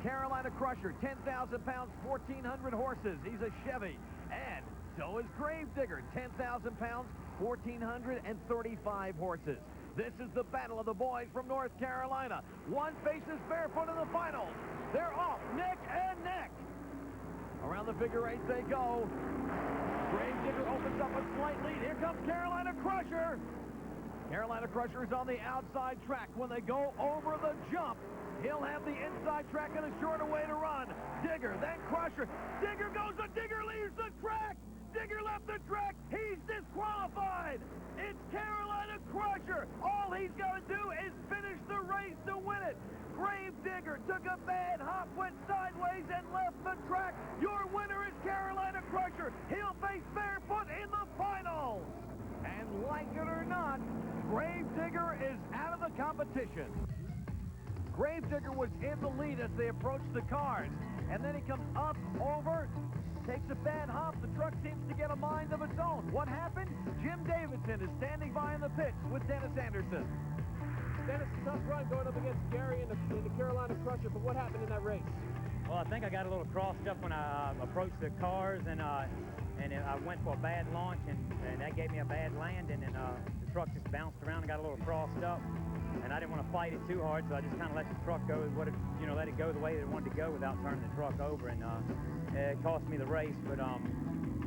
Carolina Crusher, 10,000 pounds, 1,400 horses. He's a Chevy. And so is Gravedigger, 10,000 pounds, 1,435 horses. This is the battle of the boys from North Carolina. One faces Barefoot in the finals. They're off neck and neck. Around the figure 8 they go. Gravedigger opens up a slight lead. Here comes Carolina Crusher. Carolina Crusher is on the outside track. When they go over the jump, he'll have the inside track and a shorter way to run. Digger, then Crusher. Digger goes, Digger leaves the track. Digger left the track. He's disqualified. It's Carolina Crusher. All he's got to do is finish the race to win it. Gravedigger took a bad hop, went sideways, and left the track. Your winner Digger, he'll face Barefoot in the finals. And like it or not, Gravedigger is out of the competition. Gravedigger was in the lead as they approached the cars. And then he comes up, over, takes a bad hop. The truck seems to get a mind of its own. What happened? Jim Davidson is standing by in the pits with Dennis Anderson. Dennis, a tough run going up against Gary in the Carolina Crusher, but what happened in that race? Well, I think I got a little crossed up when I approached the cars, and I went for a bad launch, and that gave me a bad landing, and the truck just bounced around and got a little crossed up, and I didn't want to fight it too hard, so I just kind of let the truck go, let it go the way it wanted to go without turning the truck over, and it cost me the race, but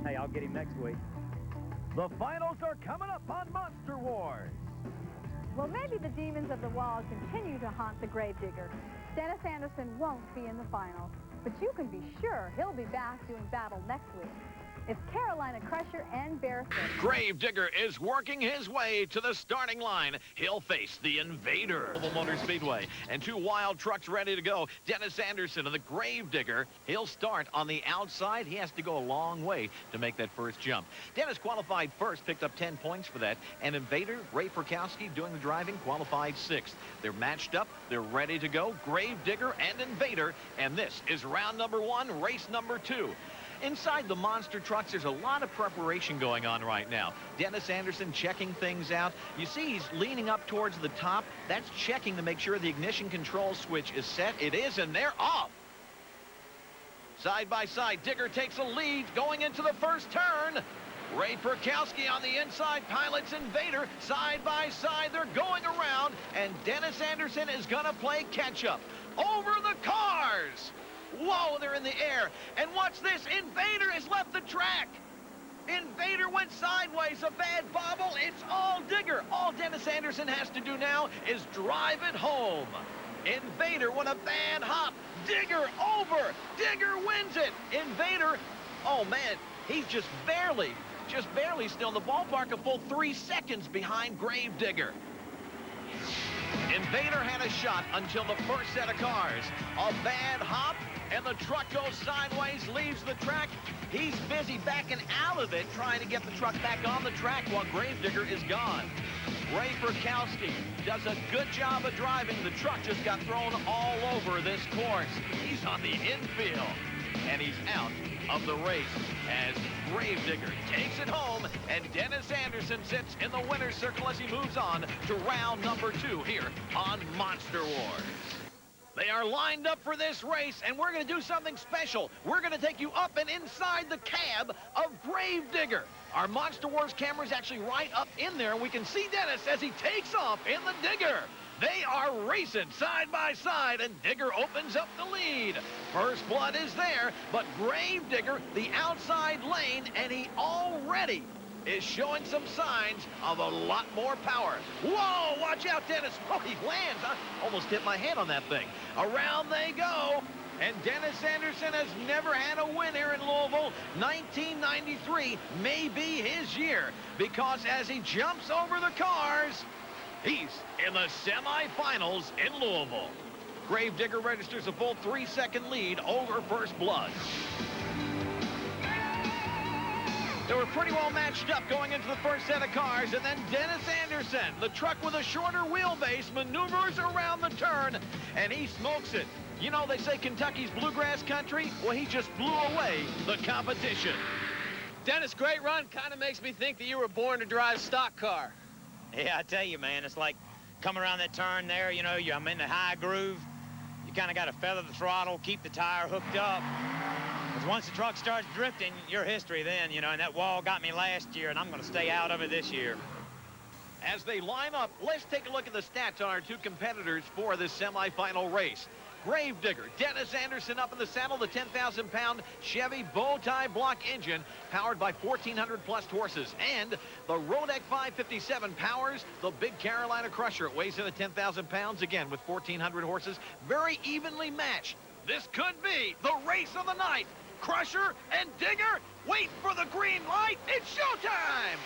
hey, I'll get him next week. The finals are coming up on Monster Wars. Well, maybe the demons of the wall continue to haunt the Gravedigger. Dennis Anderson won't be in the finals, but you can be sure he'll be back doing battle next week. It's Carolina Crusher and Barefoot. Gravedigger is working his way to the starting line. He'll face the Invader. Louisville Motor Speedway and two wild trucks ready to go. Dennis Anderson and the Gravedigger. He'll start on the outside. He has to go a long way to make that first jump. Dennis qualified first, picked up 10 points for that. And Invader, Ray Perkowski, doing the driving, qualified sixth. They're matched up. They're ready to go. Gravedigger and Invader. And this is round number 1, race number 2. Inside the monster trucks, there's a lot of preparation going on right now. Dennis Anderson checking things out. You see he's leaning up towards the top. That's checking to make sure the ignition control switch is set. It is, and they're off. Side by side, Digger takes a lead going into the first turn. Ray Perkowski on the inside pilots Invader. Side by side, they're going around, and Dennis Anderson is going to play catch-up. Over the cars! Whoa, they're in the air. And watch this. Invader has left the track. Invader went sideways. A bad bobble. It's all Digger. All Dennis Anderson has to do now is drive it home. Invader with a bad hop. Digger over. Digger wins it. Invader, oh, man, he's just barely still in the ballpark, a full 3 seconds behind Gravedigger. Invader had a shot until the first set of cars. A bad hop, and the truck goes sideways, leaves the track. He's busy backing out of it, trying to get the truck back on the track while Gravedigger is gone. Ray Perkowski does a good job of driving. The truck just got thrown all over this course. He's on the infield, and he's out of the race as Gravedigger takes it home, and Dennis Anderson sits in the winner's circle as he moves on to round number 2 here on Monster Wars. They are lined up for this race, and we're going to do something special. We're going to take you up and inside the cab of Gravedigger. Our Monster Wars camera is actually right up in there, and we can see Dennis as he takes off in the Digger. They are racing side by side, and Digger opens up the lead. First blood is there, but Gravedigger, the outside lane, and he already is showing some signs of a lot more power. Whoa, watch out, Dennis. Oh, he lands. I almost hit my head on that thing. Around they go. And Dennis Anderson has never had a win here in Louisville. 1993 may be his year, because as he jumps over the cars, he's in the semifinals in Louisville. Gravedigger registers a full 3-second lead over First Blood. They were pretty well matched up going into the first set of cars, and then Dennis Anderson, the truck with a shorter wheelbase, maneuvers around the turn, and he smokes it. You know, they say Kentucky's bluegrass country. Well, he just blew away the competition. Dennis, great run. Kind of makes me think that you were born to drive a stock car. Yeah, I tell you, man, it's like coming around that turn there, you know, I'm in the high groove. You kind of got to feather the throttle, keep the tire hooked up. Because once the truck starts drifting, you're history then, you know, and that wall got me last year, and I'm going to stay out of it this year. As they line up, let's take a look at the stats on our two competitors for this semifinal race. Gravedigger, Dennis Anderson up in the saddle, the 10,000-pound Chevy bow-tie block engine powered by 1,400-plus horses. And the Rodec 557 powers the big Carolina Crusher. It weighs in at 10,000 pounds, again, with 1,400 horses. Very evenly matched. This could be the race of the night. Crusher and Digger, wait for the green light. It's showtime!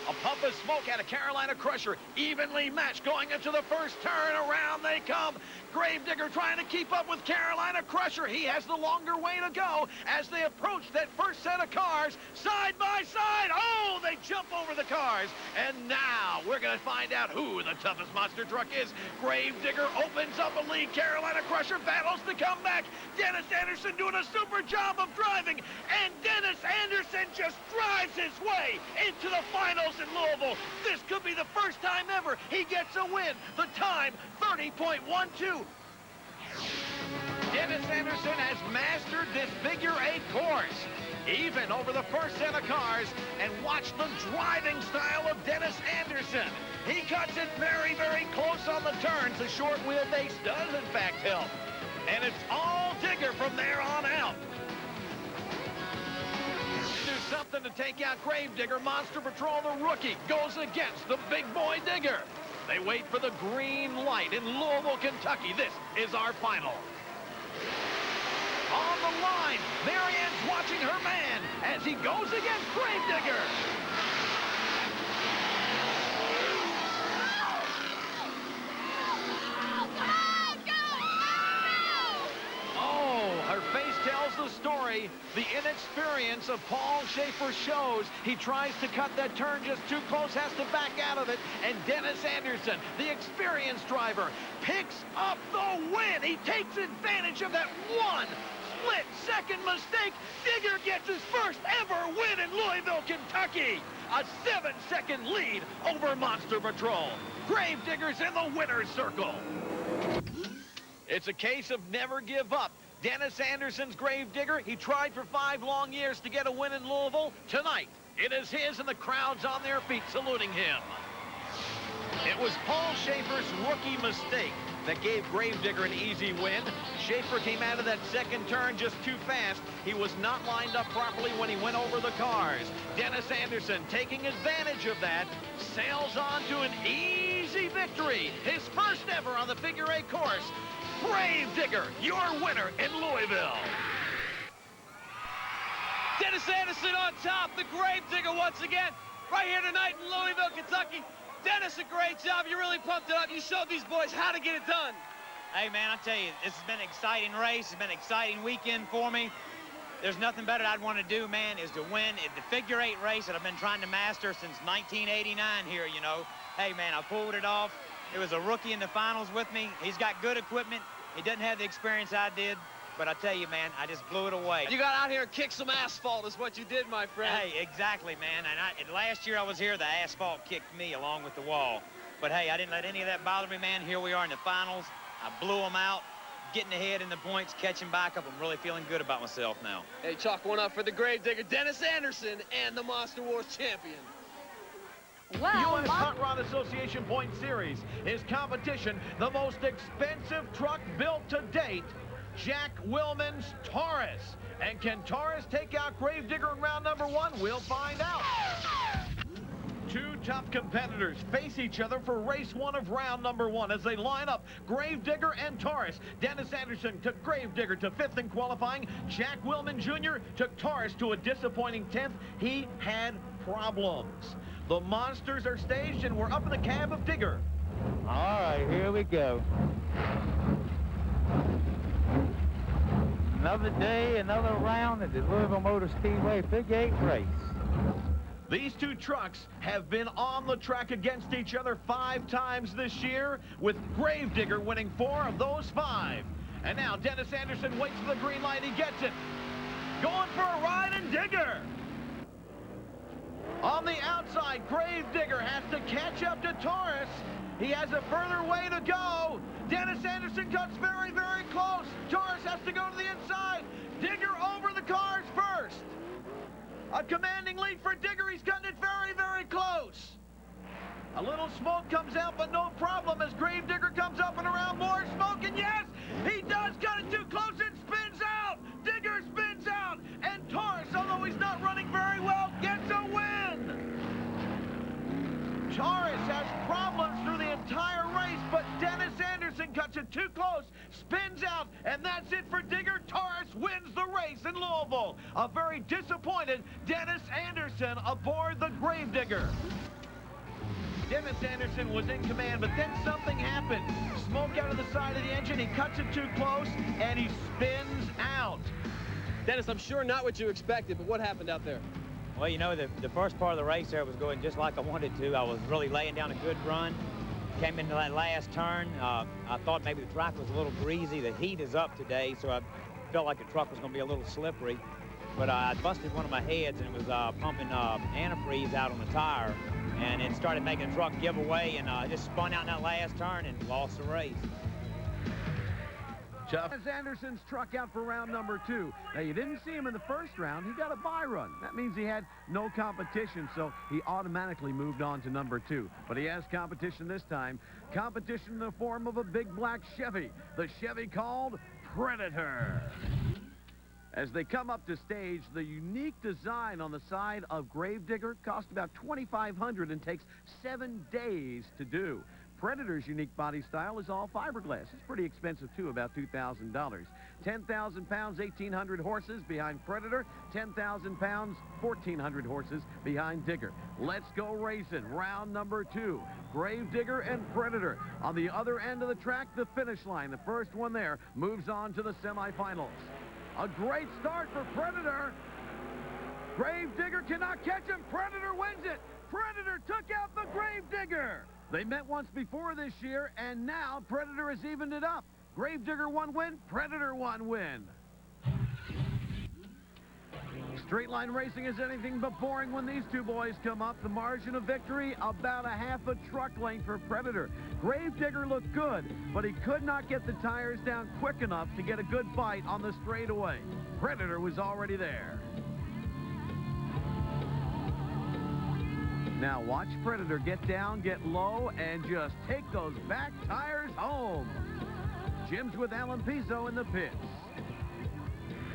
A puff of smoke out of Carolina Crusher, evenly matched going into the first turn. Around they come. Gravedigger trying to keep up with Carolina Crusher. He has the longer way to go as they approach that first set of cars side by side. Oh, they jump over the cars. And now we're going to find out who the toughest monster truck is. Gravedigger opens up a lead. Carolina Crusher battles to come back. Dennis Anderson doing a super job of driving. And Dennis Anderson just drives his way into the finals in Louisville. This could be the first time ever he gets a win. The time, 30.12. Dennis Anderson has mastered this figure 8 course. Even over the first set of cars, and watch the driving style of Dennis Anderson. He cuts it very, very close on the turns. The short wheelbase does, in fact, help. And it's all Digger from there on out. Do something to take out Gravedigger. Monster Patrol, the rookie, goes against the big boy Digger. They wait for the green light in Louisville, Kentucky. This is our final. On the line, Marianne's watching her man as he goes against Gravedigger. Oh, her face tells the story. The inexperience of Paul Schaefer shows. He tries to cut that turn just too close, has to back out of it. And Dennis Anderson, the experienced driver, picks up the win. He takes advantage of that one split-second mistake. Digger gets his first ever win in Louisville, Kentucky. A 7-second lead over Monster Patrol. Gravedigger's in the winner's circle. It's a case of never give up. Dennis Anderson's Gravedigger, he tried for 5 long years to get a win in Louisville. Tonight, it is his, and the crowd's on their feet saluting him. It was Paul Schaefer's rookie mistake that gave Gravedigger an easy win. Schaefer came out of that second turn just too fast. He was not lined up properly when he went over the cars. Dennis Anderson, taking advantage of that, sails on to an easy victory. His first ever on the figure 8 course. Gravedigger, your winner in Louisville. Dennis Anderson on top, the Gravedigger once again, right here tonight in Louisville, Kentucky. Dennis, a great job. You really pumped it up. You showed these boys how to get it done. Hey, man, I tell you, this has been an exciting race. It's been an exciting weekend for me. There's nothing better I'd want to do, man, is to win the figure 8 race that I've been trying to master since 1989 here, you know. Hey, man, I pulled it off. It was a rookie in the finals with me. He's got good equipment. He doesn't have the experience I did. But I tell you, man, I just blew it away. You got out here and kicked some asphalt is what you did, my friend. Hey, exactly, man. And last year I was here, the asphalt kicked me along with the wall. But, hey, I didn't let any of that bother me, man. Here we are in the finals. I blew them out, getting ahead in the points, catching back up. I'm really feeling good about myself now. Hey, chalk one up for the Gravedigger, Dennis Anderson, and the Monster Wars champion. Well, U.S. Hot Rod Association Point Series. His competition, the most expensive truck built to date, Jack Willman's Taurus. And can Taurus take out Gravedigger in round number 1? We'll find out. 2 tough competitors face each other for race 1 of round number 1 as they line up Gravedigger and Taurus. Dennis Anderson took Gravedigger to 5th in qualifying. Jack Willman Jr. took Taurus to a disappointing 10th. He had problems. The monsters are staged and we're up in the cab of Digger. All right, here we go. Another day, another round at the Louisville Motor Speedway Figure 8 race. These 2 trucks have been on the track against each other 5 times this year, with Gravedigger winning 4 of those 5. And now Dennis Anderson waits for the green light. He gets it. Going for a ride in Digger. On the outside, Gravedigger has to catch up to Taurus. He has a further way to go. Dennis Anderson cuts very, very close. Taurus has to go to the inside. Digger over the cars first. A commanding lead for Digger. He's cutting it very, very close. A little smoke comes out, but no problem as Gravedigger comes up and around. More smoke, and yes, he does cut it too close and spins out. Digger spins out, and Taurus, although he's not running very well, gets a win. Taurus has problems through the entire race, but Dennis Anderson cuts it too close, spins out, and that's it for Digger. Taurus wins the race in Louisville. A very disappointed Dennis Anderson aboard the Gravedigger. Dennis Anderson was in command, but then something happened. Smoke out of the side of the engine, he cuts it too close, and he spins out. Dennis, I'm sure not what you expected, but what happened out there? Well, you know, the first part of the race there was going just like I wanted to. I was really laying down a good run. Came into that last turn. I thought maybe the track was a little greasy. The heat is up today, so I felt like the truck was going to be a little slippery. But I busted one of my heads, and it was pumping antifreeze out on the tire. And it started making the truck give away, and I just spun out in that last turn and lost the race. Dennis Anderson's truck out for round number 2. Now, you didn't see him in the first round. He got a bye run. That means he had no competition, so he automatically moved on to number 2. But he has competition this time. Competition in the form of a big black Chevy. The Chevy called Predator. As they come up to stage, the unique design on the side of Gravedigger cost about $2,500 and takes 7 days to do. Predator's unique body style is all fiberglass. It's pretty expensive, too, about $2,000. 10,000 pounds, 1,800 horses behind Predator. 10,000 pounds, 1,400 horses behind Digger. Let's go racing. Round number 2. Gravedigger and Predator. On the other end of the track, the finish line. The first one there moves on to the semifinals. A great start for Predator. Gravedigger cannot catch him. Predator wins it. Predator took out the Gravedigger. They met once before this year, and now Predator has evened it up. Gravedigger 1 win, Predator 1 win. Straight line racing is anything but boring when these two boys come up. The margin of victory, about a half a truck length for Predator. Gravedigger looked good, but he could not get the tires down quick enough to get a good bite on the straightaway. Predator was already there. Now watch Predator get down, get low, and just take those back tires home. Jim's with Alan Pizzo in the pits.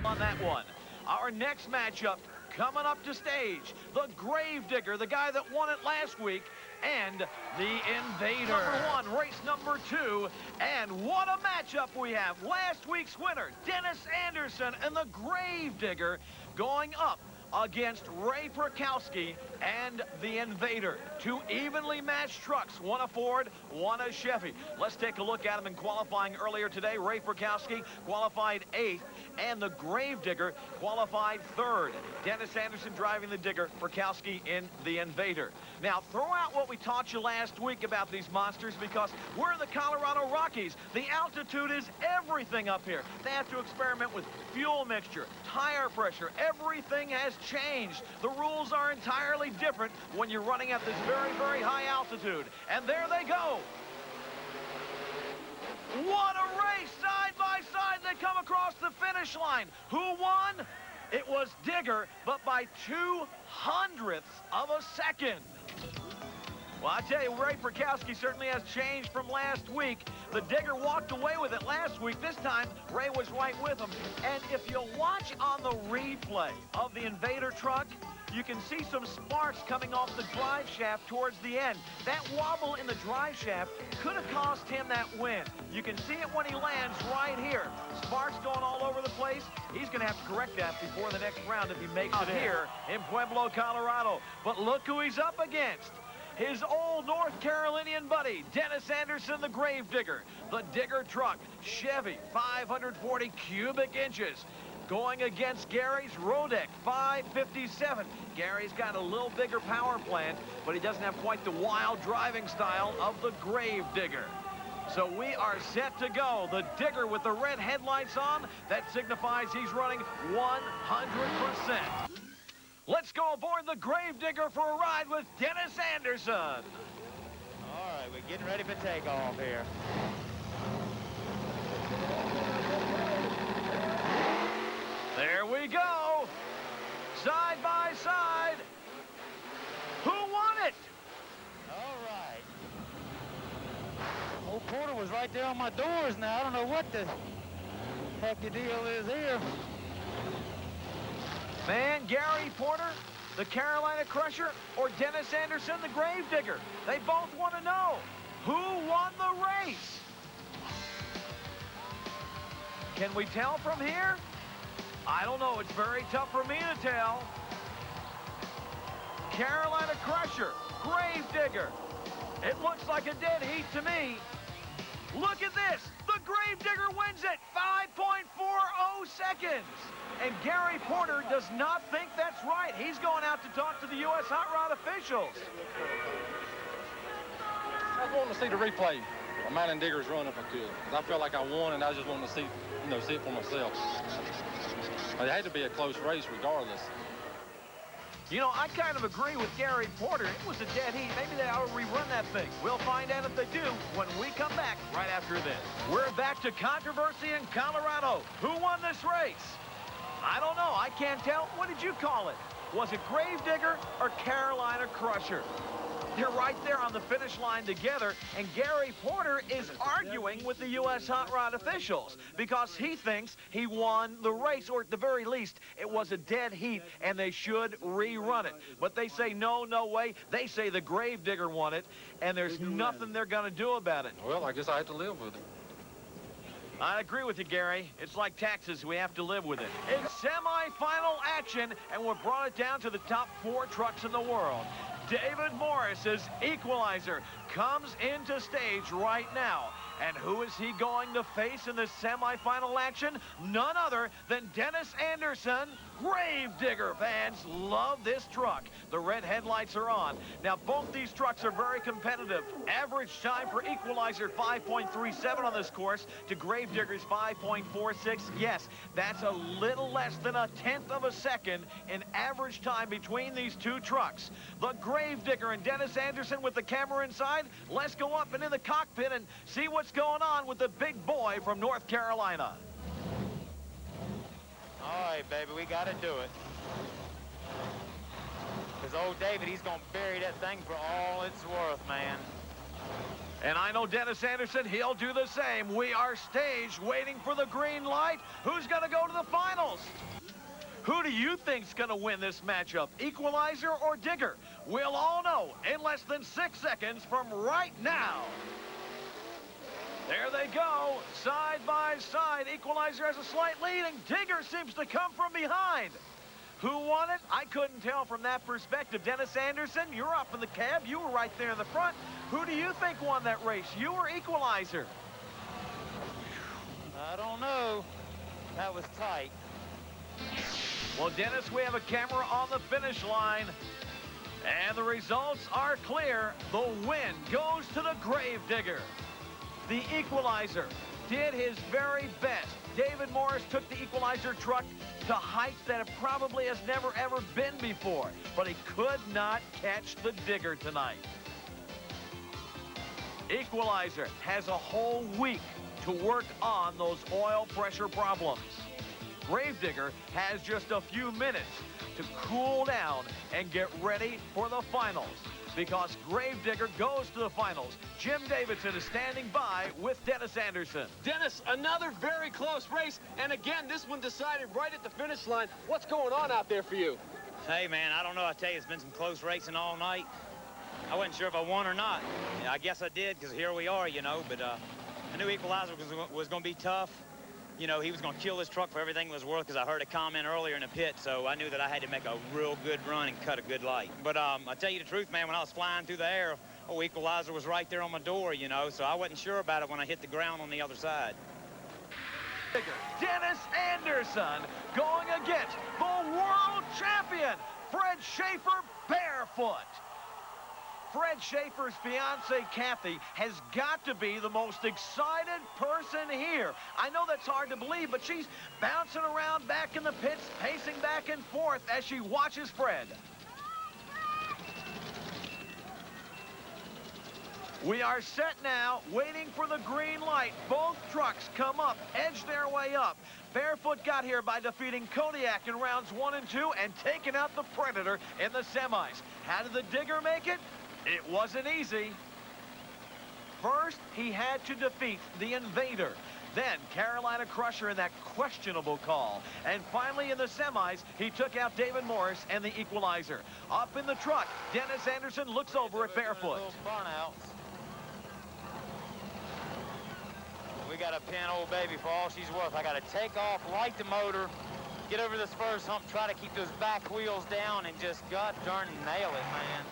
On that one, our next matchup coming up to stage, the Gravedigger, the guy that won it last week, and the Invader. Number 1, race number 2, and what a matchup we have. Last week's winner, Dennis Anderson, and the Gravedigger going up against Ray Perkowski and the Invader. 2 evenly matched trucks, one a Ford, one a Chevy. Let's take a look at them in qualifying earlier today. Ray Perkowski qualified 8th, and the Gravedigger qualified 3rd. Dennis Anderson driving the Digger, Perkowski in the Invader. Now, throw out what we taught you last week about these monsters, because we're in the Colorado Rockies. The altitude is everything up here. They have to experiment with fuel mixture, tire pressure. Everything has changed. The rules are entirely different when you're running at this very, very high altitude. And there they go. What a race, side by side. They come across the finish line. Who won? It was Digger, but by 0.02 of a second. Well, I tell you, Ray Perkowski certainly has changed from last week. The Digger walked away with it last week. This time, Ray was right with him. And if you watch on the replay of the Invader truck, you can see some sparks coming off the drive shaft towards the end. That wobble in the drive shaft could have cost him that win. You can see it when he lands right here. Sparks going all over the place. He's going to have to correct that before the next round if he makes it here in Pueblo, Colorado. But look who he's up against. His old North Carolinian buddy, Dennis Anderson, the Gravedigger. The Digger truck, Chevy, 540 cubic inches. Going against Gary's Rodek, 557. Gary's got a little bigger power plant, but he doesn't have quite the wild driving style of the Gravedigger. So we are set to go. The Digger with the red headlights on, that signifies he's running 100%. Let's go aboard the Gravedigger for a ride with Dennis Anderson. All right, we're getting ready for takeoff here. There we go. Side by side. Who won it? All right. Old Porter was right there on my doors now. I don't know what the heck the deal is here. Man, Gary Porter, the Carolina Crusher, or Dennis Anderson, the Gravedigger? They both want to know, who won the race? Can we tell from here? I don't know. It's very tough for me to tell. Carolina Crusher, Gravedigger. It looks like a dead heat to me. Look at this. The Gravedigger wins it. 5.40 seconds. And Gary Porter does not think that's right. He's going out to talk to the USHRA officials. I was wanting to see the replay of Mountain Digger's run if I could. I felt like I won, and I just wanted to see, see it for myself. It had to be a close race regardless. You know, I kind of agree with Gary Porter. It was a dead heat. Maybe they ought to rerun that thing. We'll find out if they do when we come back right after this. We're back to controversy in Colorado. Who won this race? I don't know. I can't tell. What did you call it? Was it Gravedigger or Carolina Crusher? They're right there on the finish line together, and Gary Porter is arguing with the U.S. Hot Rod officials because he thinks he won the race, or at the very least, it was a dead heat, and they should rerun it. But they say, no, no way. They say the Gravedigger won it, and there's nothing they're going to do about it. Well, I guess I have to live with it. I agree with you, Gary. It's like taxes. We have to live with it. It's semifinal action, and we've brought it down to the top 4 trucks in the world. David Morris's Equalizer comes into stage right now. And who is he going to face in this semifinal action? None other than Dennis Anderson. Gravedigger fans love this truck. The red headlights are on. Now, both these trucks are very competitive. Average time for Equalizer 5.37 on this course to Gravedigger's 5.46. Yes, that's a little less than 1/10 of a second in average time between these two trucks. The Gravedigger and Dennis Anderson with the camera inside. Let's go up and in the cockpit and see what's going on with the big boy from North Carolina. All right, baby, we got to do it. Because old David, he's going to bury that thing for all it's worth, man. And I know Dennis Anderson, he'll do the same. We are staged waiting for the green light. Who's going to go to the finals? Who do you think's going to win this matchup, Equalizer or Digger? We'll all know in less than 6 seconds from right now. There they go, side by side. Equalizer has a slight lead, and Digger seems to come from behind. Who won it? I couldn't tell from that perspective. Dennis Anderson, you're up in the cab. You were right there in the front. Who do you think won that race, you or Equalizer? I don't know. That was tight. Well, Dennis, we have a camera on the finish line, and the results are clear. The win goes to the Gravedigger. The Equalizer did his very best. David Morris took the Equalizer truck to heights that it probably has never, ever been before. But he could not catch the Digger tonight. Equalizer has a whole week to work on those oil pressure problems. Gravedigger has just a few minutes to cool down and get ready for the finals, because Gravedigger goes to the finals. Jim Davidson is standing by with Dennis Anderson. Dennis, another very close race, and again, this one decided right at the finish line. What's going on out there for you? Hey, man, I don't know. I tell you, it's been some close racing all night. I wasn't sure if I won or not. Yeah, I guess I did, because here we are, you know, but I knew Equalizer was going to be tough. You know, he was going to kill this truck for everything it was worth, because I heard a comment earlier in the pit, so I knew that I had to make a real good run and cut a good light. But I tell you the truth, man, when I was flying through the air, Equalizer was right there on my door, you know, so I wasn't sure about it when I hit the ground on the other side. Dennis Anderson going against the world champion, Fred Schaefer, barefoot. Fred Schaefer's fiancée, Kathy, has got to be the most excited person here. I know that's hard to believe, but she's bouncing around back in the pits, pacing back and forth as she watches Fred. We are set now, waiting for the green light. Both trucks come up, edge their way up. Barefoot got here by defeating Kodiak in rounds 1 and 2 and taking out the Predator in the semis. How did the Digger make it? It wasn't easy. First, he had to defeat the Invader. Then Carolina Crusher in that questionable call. And finally in the semis, he took out David Morris and the Equalizer. Up in the truck, Dennis Anderson looks over at Barefoot. We got to pin old baby for all she's worth. I got to take off, light the motor, get over this first hump, try to keep those back wheels down, and just god darn nail it, man.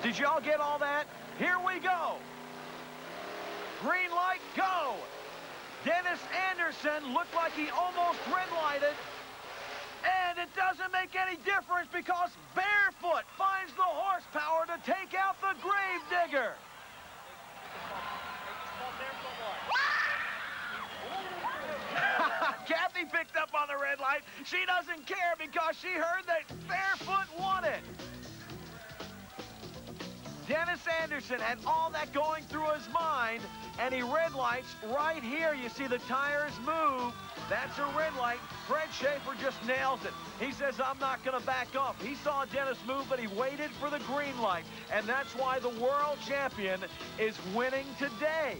Did y'all get all that? Here we go. Green light, go. Dennis Anderson looked like he almost red lighted. And it doesn't make any difference because Barefoot finds the horsepower to take out the Gravedigger. Kathy picked up on the red light. She doesn't care because she heard that Barefoot won it. Dennis Anderson had all that going through his mind, and he red lights right here. You see the tires move. That's a red light. Fred Schaefer just nails it. He says, I'm not going to back off. He saw Dennis move, but he waited for the green light, and that's why the world champion is winning today.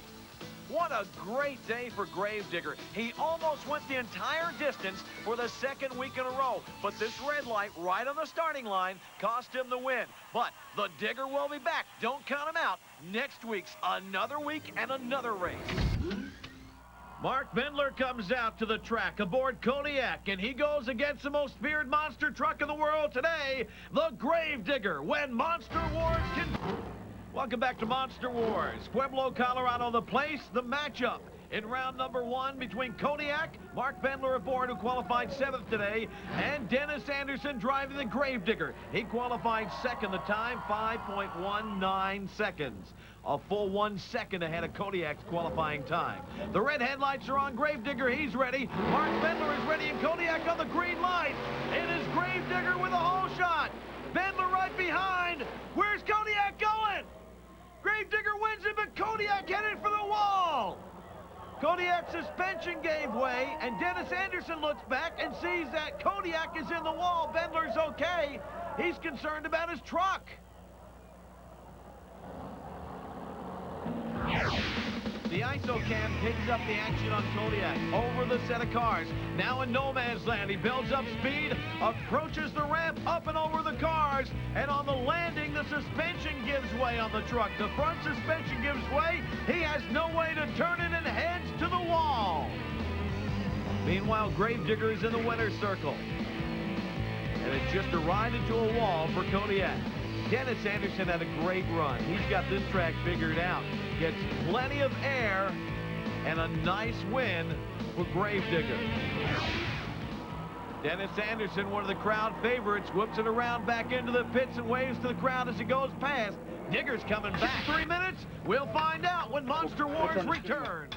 What a great day for Gravedigger. He almost went the entire distance for the second week in a row. But this red light right on the starting line cost him the win. But the Digger will be back. Don't count him out. Next week's another week and another race. Mark Bendler comes out to the track aboard Kodiak, and he goes against the most feared monster truck in the world today, the Gravedigger, when Monster Wars can... Welcome back to Monster Wars. Pueblo, Colorado, the place, the matchup. In round number 1 between Kodiak, Mark Bendler aboard, who qualified 7th today, and Dennis Anderson driving the Gravedigger. He qualified 2nd, the time 5.19 seconds. A full 1 second ahead of Kodiak's qualifying time. The red headlights are on Gravedigger. He's ready. Mark Bendler is ready, and Kodiak on the green light. It is Gravedigger with a hole shot. Bendler right behind. Where's Kodiak going? Gravedigger wins it, but Kodiak headed for the wall. Kodiak's suspension gave way, and Dennis Anderson looks back and sees that Kodiak is in the wall. Bendler's okay. He's concerned about his truck. The ISOCAM picks up the action on Kodiak over the set of cars. Now in no man's land, he builds up speed, approaches the ramp up and over the cars, and on the landing, the suspension gives way on the truck. The front suspension gives way. He has no way to turn it and heads to the wall. Meanwhile, Gravedigger is in the winner's circle. And it's just a ride into a wall for Kodiak. Dennis Anderson had a great run. He's got this track figured out. Gets plenty of air and a nice win for Gravedigger. Dennis Anderson, one of the crowd favorites, whips it around back into the pits and waves to the crowd as he goes past. Digger's coming back. 3 minutes? We'll find out when Monster Wars return.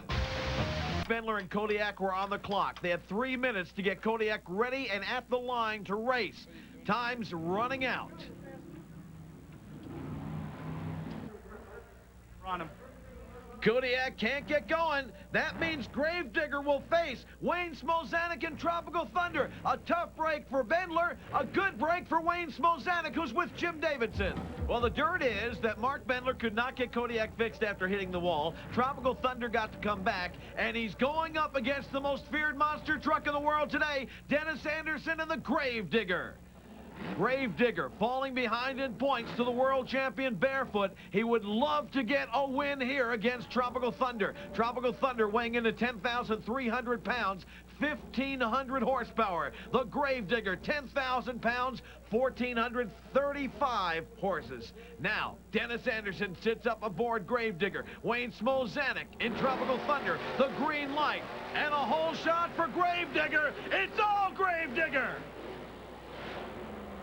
Bendler and Kodiak were on the clock. They had 3 minutes to get Kodiak ready and at the line to race. Time's running out. On him. Kodiak can't get going. That means Gravedigger will face Wayne Smozanik and Tropical Thunder. A tough break for Bendler, a good break for Wayne Smozanik, who's with Jim Davidson. Well, the dirt is that Mark Bendler could not get Kodiak fixed after hitting the wall. Tropical Thunder got to come back, and he's going up against the most feared monster truck in the world today, Dennis Anderson and the Gravedigger. Gravedigger falling behind in points to the world champion Barefoot. He would love to get a win here against Tropical Thunder. Tropical Thunder weighing in at 10,300 pounds, 1,500 horsepower. The Gravedigger, 10,000 pounds, 1,435 horses. Now, Dennis Anderson sits up aboard Gravedigger. Wayne Smozanik in Tropical Thunder. The green light and a hole shot for Gravedigger. It's all Gravedigger.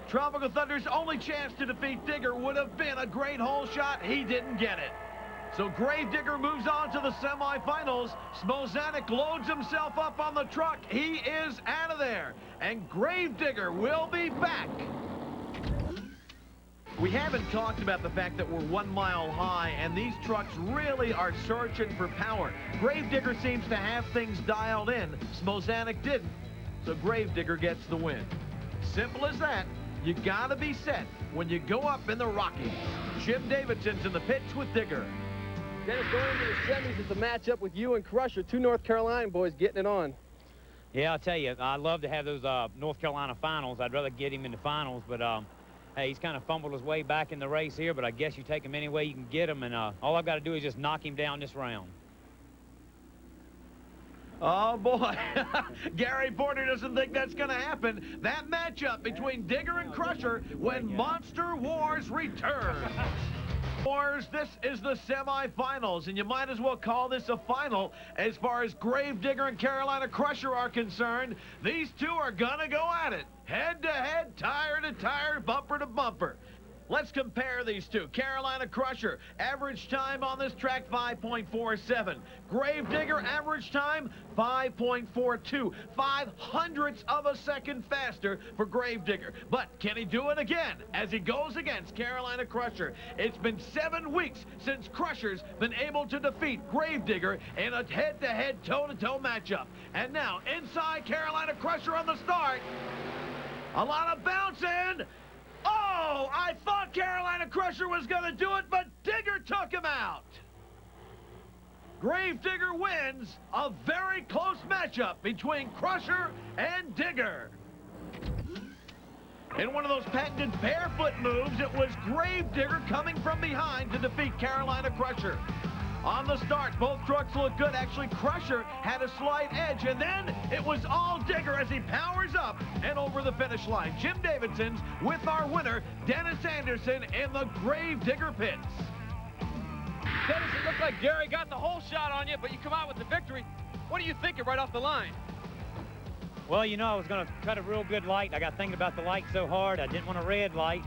Tropical Thunder's only chance to defeat Digger would have been a great hole shot. He didn't get it. So Gravedigger moves on to the semifinals. Smozanik loads himself up on the truck. He is out of there. And Gravedigger will be back. We haven't talked about the fact that we're 1 mile high, and these trucks really are searching for power. Gravedigger seems to have things dialed in. Smozanik didn't. So Gravedigger gets the win. Simple as that. You gotta be set when you go up in the Rockies. Jim Davidson's in the pits with Digger. Dennis, going into the semis, it's a matchup with you and Crusher, 2 North Carolina boys getting it on. Yeah, I'll tell you, I'd love to have those North Carolina finals. I'd rather get him in the finals, but hey, he's kind of fumbled his way back in the race here, but I guess you take him any way you can get him, and all I've got to do is just knock him down this round. Oh, boy. Gary Porter doesn't think that's going to happen. That matchup between Digger and Crusher when Monster Wars returns. Wars, this is the semifinals, and you might as well call this a final as far as Gravedigger and Carolina Crusher are concerned. These two are gonna go at it, head to head, tire to tire, bumper to bumper. Let's compare these two. Carolina Crusher, average time on this track, 5.47. Gravedigger, average time, 5.42. 0.05 of a second faster for Gravedigger. But can he do it again as he goes against Carolina Crusher? It's been 7 weeks since Crusher's been able to defeat Gravedigger in a head-to-head, toe-to-toe matchup. And now, inside Carolina Crusher on the start. A lot of bouncing. Oh, I thought Carolina Crusher was going to do it, but Digger took him out. Gravedigger wins a very close matchup between Crusher and Digger. In one of those patented barefoot moves, it was Gravedigger coming from behind to defeat Carolina Crusher. On the start, both trucks look good. Actually, Crusher had a slight edge, and then it was all Digger as he powers up and over the finish line. Jim Davidson's with our winner, Dennis Anderson, in the Gravedigger pits. Dennis, it looked like Gary got the whole shot on you, but you come out with the victory. What are you thinking right off the line? Well, you know, I was going to cut a real good light. I got thinking about the light so hard, I didn't want a red light,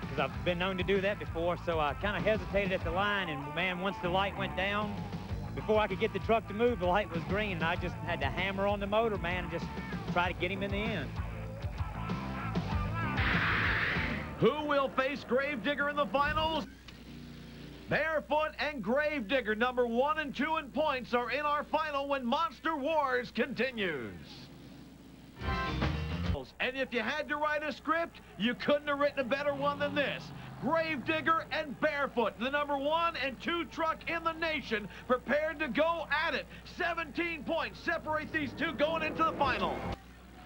because I've been known to do that before, so I kind of hesitated at the line, and man, once the light went down, before I could get the truck to move, the light was green, and I just had to hammer on the motor, man, and just try to get him in the end. Who will face Gravedigger in the finals? Barefoot and Gravedigger, number 1 and 2 in points, are in our final when Monster Wars continues. And if you had to write a script, you couldn't have written a better one than this. Gravedigger and Barefoot, the number 1 and 2 truck in the nation, prepared to go at it. 17 points separate these two going into the final.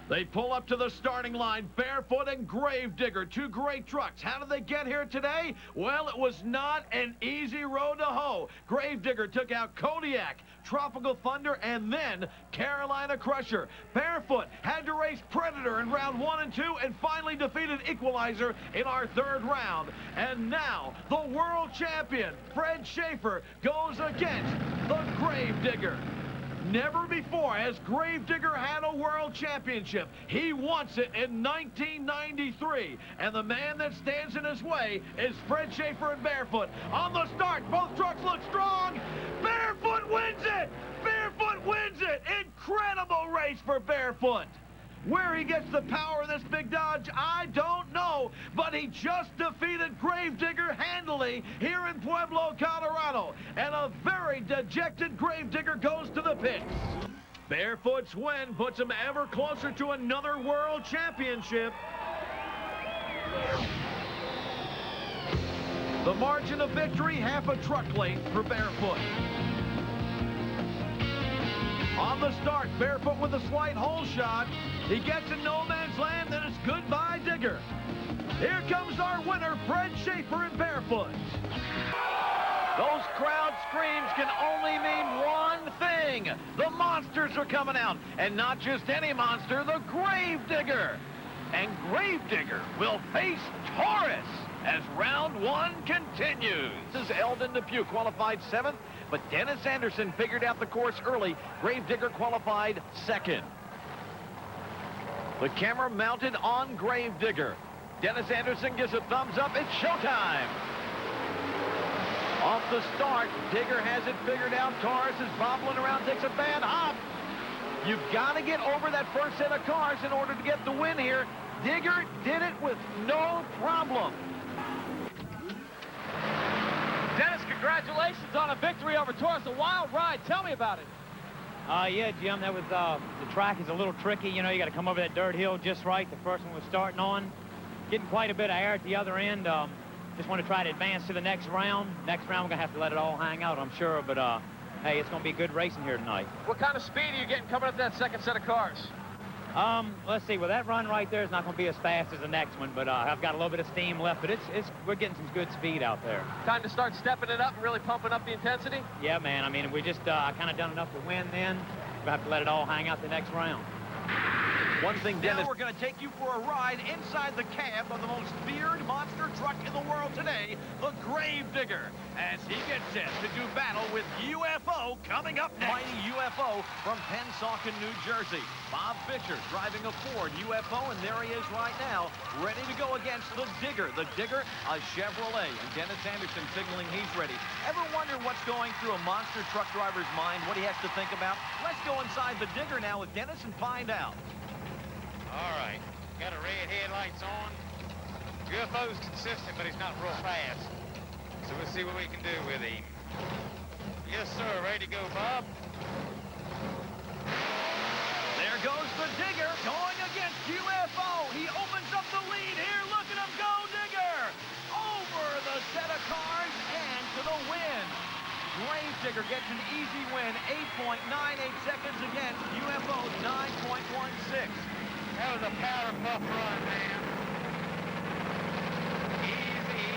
They pull up to the starting line, Barefoot and Gravedigger, 2 great trucks. How did they get here today? Well, it was not an easy road to hoe. Gravedigger took out Kodiak, Tropical Thunder, and then Carolina Crusher. Barefoot had to race Predator in round 1 and 2 and finally defeated Equalizer in our 3rd round. And now, the world champion, Fred Schaefer, goes against the Gravedigger. Never before has Gravedigger had a world championship. He wants it in 1993. And the man that stands in his way is Fred Schaefer and Barefoot. On the start, both trucks look strong. Barefoot wins it! Barefoot wins it! Incredible race for Barefoot. Where he gets the power of this big Dodge, I don't know, but he just defeated Gravedigger handily here in Pueblo, Colorado. And a very dejected Gravedigger goes to the pits. Barefoot's win puts him ever closer to another world championship. The margin of victory, half a truck length for Barefoot. On the start, Barefoot with a slight hole shot. He gets in no man's land, then it's goodbye, Digger. Here comes our winner, Fred Schaefer and Barefoot. Those crowd screams can only mean one thing. The monsters are coming out, and not just any monster, the Gravedigger. And Gravedigger will face Taurus as round 1 continues. This is Eldon Depew, qualified 7th, but Dennis Anderson figured out the course early. Gravedigger qualified 2nd. The camera mounted on Gravedigger. Dennis Anderson gives a thumbs up. It's showtime. Off the start, Digger has it figured out. Taurus is bobbling around, takes a bad hop. You've got to get over that first set of cars in order to get the win here. Digger did it with no problem. Dennis, congratulations on a victory over Taurus. A wild ride. Tell me about it. Yeah, Jim, that was, the track is a little tricky. You know, you got to come over that dirt hill just right. The first one was starting on. Getting quite a bit of air at the other end. Just want to try to advance to the next round. Next round, we're going to have to let it all hang out, I'm sure. But, hey, it's going to be good racing here tonight. What kind of speed are you getting coming up that second set of cars? Let's see. Well, that run right there is not going to be as fast as the next one, but I've got a little bit of steam left. But we're getting some good speed out there. Time to start stepping it up and really pumping up the intensity? Yeah, man. I mean, we just kind of done enough to win then. We'll have to let it all hang out the next round. One thing, Dennis. Now we're going to take you for a ride inside the cab of the most feared monster truck in the world today, the Gravedigger, as he gets set to do battle with UFO coming up next. Mighty UFO from Pennsauken, New Jersey. Bob Fisher driving a Ford UFO, and there he is right now, ready to go against the Digger. The Digger, a Chevrolet, and Dennis Anderson signaling he's ready. Ever wonder what's going through a monster truck driver's mind, what he has to think about? Let's go inside the Digger now with Dennis and find out. All right, got a red headlights on. UFO's consistent, but he's not real fast. So we'll see what we can do with him. Yes, sir, ready to go, Bob. There goes the Digger going against UFO. He opens up the lead here. Look at him go, Digger! Over the set of cars and to the win. Gravedigger gets an easy win, 8.98 seconds against UFO 9.16. That was a power puff run, man. Easy.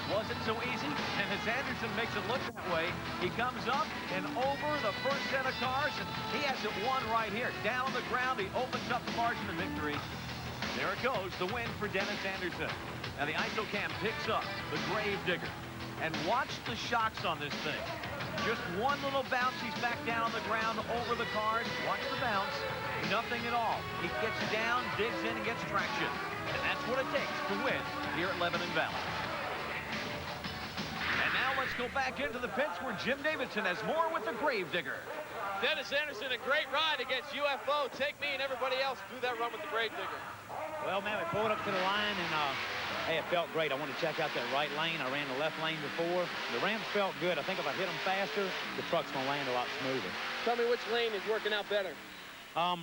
Was it so easy? And as Anderson makes it look that way, he comes up and over the first set of cars, and he has it won right here. Down on the ground, he opens up the margin of victory. There it goes, the win for Dennis Anderson. Now the ISOCAM picks up the Gravedigger. And watch the shocks on this thing. Just one little bounce, he's back down on the ground over the cars. Watch the bounce. Nothing at all. He gets down, digs in, and gets traction. And that's what it takes to win here at Lebanon Valley. And now let's go back into the pits where Jim Davidson has more with the Gravedigger. Dennis Anderson, a great ride against UFO. Take me and everybody else through that run with the Gravedigger. Well, man, we pulled up to the line, and hey, it felt great. I wanted to check out that right lane. I ran the left lane before. The ramps felt good. I think if I hit them faster, the truck's going to land a lot smoother. Tell me which lane is working out better.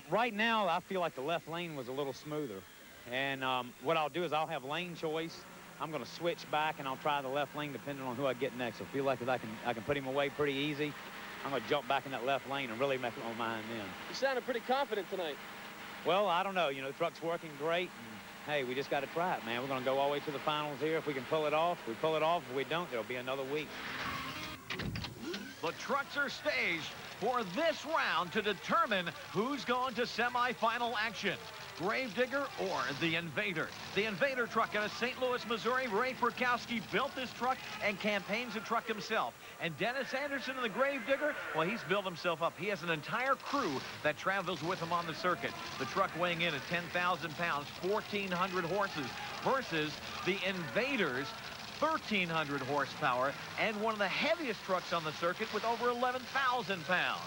Right now, I feel like the left lane was a little smoother. And what I'll do is I'll have lane choice. I'm going to switch back, and I'll try the left lane depending on who I get next. I feel like if I can put him away pretty easy, I'm going to jump back in that left lane and really make it on mine then. You sounded pretty confident tonight. Well, I don't know. You know, the truck's working great. And, hey, we just got to try it, man. We're going to go all the way to the finals here. If we can pull it off, we pull it off. If we don't, there'll be another week. The trucks are staged for this round to determine who's going to semifinal action. Gravedigger or the Invader. The Invader truck out of St. Louis, Missouri. Ray Perkowski built this truck and campaigns the truck himself. And Dennis Anderson in the Gravedigger, well, he's built himself up. He has an entire crew that travels with him on the circuit. The truck weighing in at 10,000 pounds, 1,400 horses, versus the Invader's 1,300 horsepower and one of the heaviest trucks on the circuit with over 11,000 pounds.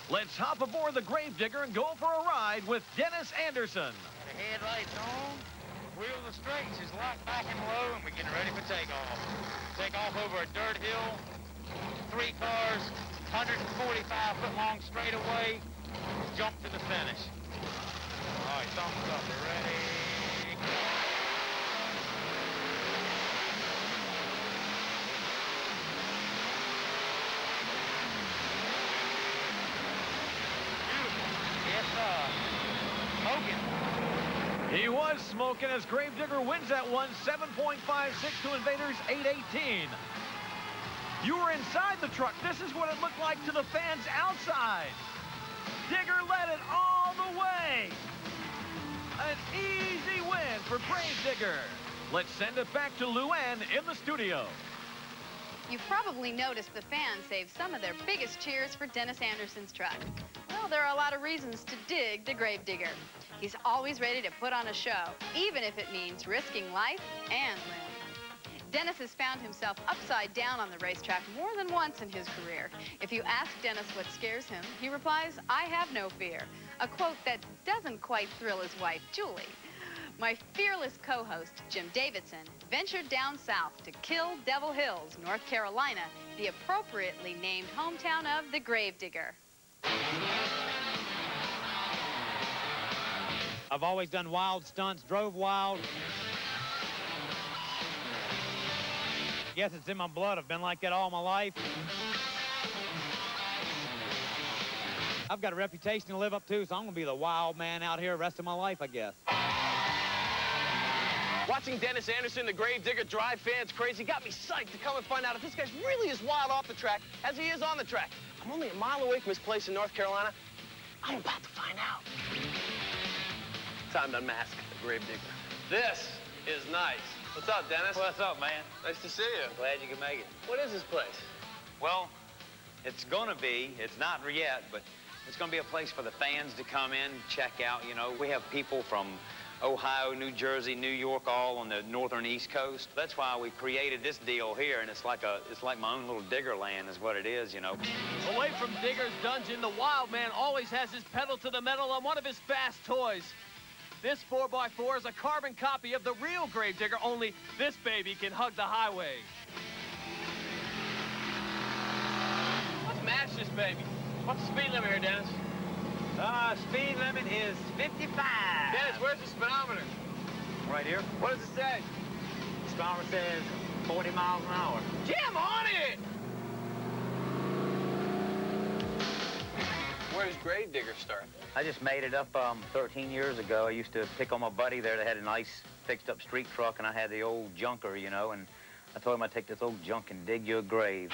Let's hop aboard the Gravedigger and go for a ride with Dennis Anderson. The headlights on, wheels are straight, she's locked back and low, and we're getting ready for takeoff. Take off over a dirt hill, 3 cars, 145-foot long straightaway, jump to the finish. All right, thumbs up, we're ready. He was smoking as Gravedigger wins that one, 7.56 to Invaders 8.18. You were inside the truck. This is what it looked like to the fans outside. Digger led it all the way. An easy win for Gravedigger. Let's send it back to Luann in the studio. You've probably noticed the fans saved some of their biggest cheers for Dennis Anderson's truck. Well, there are a lot of reasons to dig the Gravedigger. He's always ready to put on a show, even if it means risking life and limb. Dennis has found himself upside down on the racetrack more than once in his career. If you ask Dennis what scares him, he replies, "I have no fear," a quote that doesn't quite thrill his wife, Julie. My fearless co-host, Jim Davidson, ventured down south to Kill Devil Hills, North Carolina, the appropriately named hometown of the Gravedigger. I've always done wild stunts, drove wild. Guess it's in my blood. I've been like that all my life. I've got a reputation to live up to, so I'm going to be the wild man out here the rest of my life, I guess. Watching Dennis Anderson, the Gravedigger, drive fans crazy got me psyched to come and find out if this guy's really as wild off the track as he is on the track. I'm only a mile away from his place in North Carolina. I'm about to find out. Time to unmask the gravedigger. This is nice. What's up, Dennis? What's up, man? Nice to see you. Glad you could make it. What is this place? Well, it's gonna be, it's not yet, but it's gonna be a place for the fans to come in, check out. You know, we have people from Ohio, New Jersey, New York, all on the northern East Coast. That's why we created this deal here, and it's like my own little digger land is what it is, you know. Away from Digger's dungeon, the wild man always has his pedal to the metal on one of his fast toys. This 4x4 is a carbon copy of the real Gravedigger, only this baby can hug the highway. Let's mash this baby. What's the speed limit here, Dennis? Speed limit is 55. Dennis, where's the speedometer? Right here. What does it say? The speedometer says 40 miles an hour. Jam on it! Where does Gravedigger start? I just made it up 13 years ago. I used to pick on my buddy there that had a nice fixed-up street truck, and I had the old junker, you know, and I told him I'd take this old junk and dig you a grave.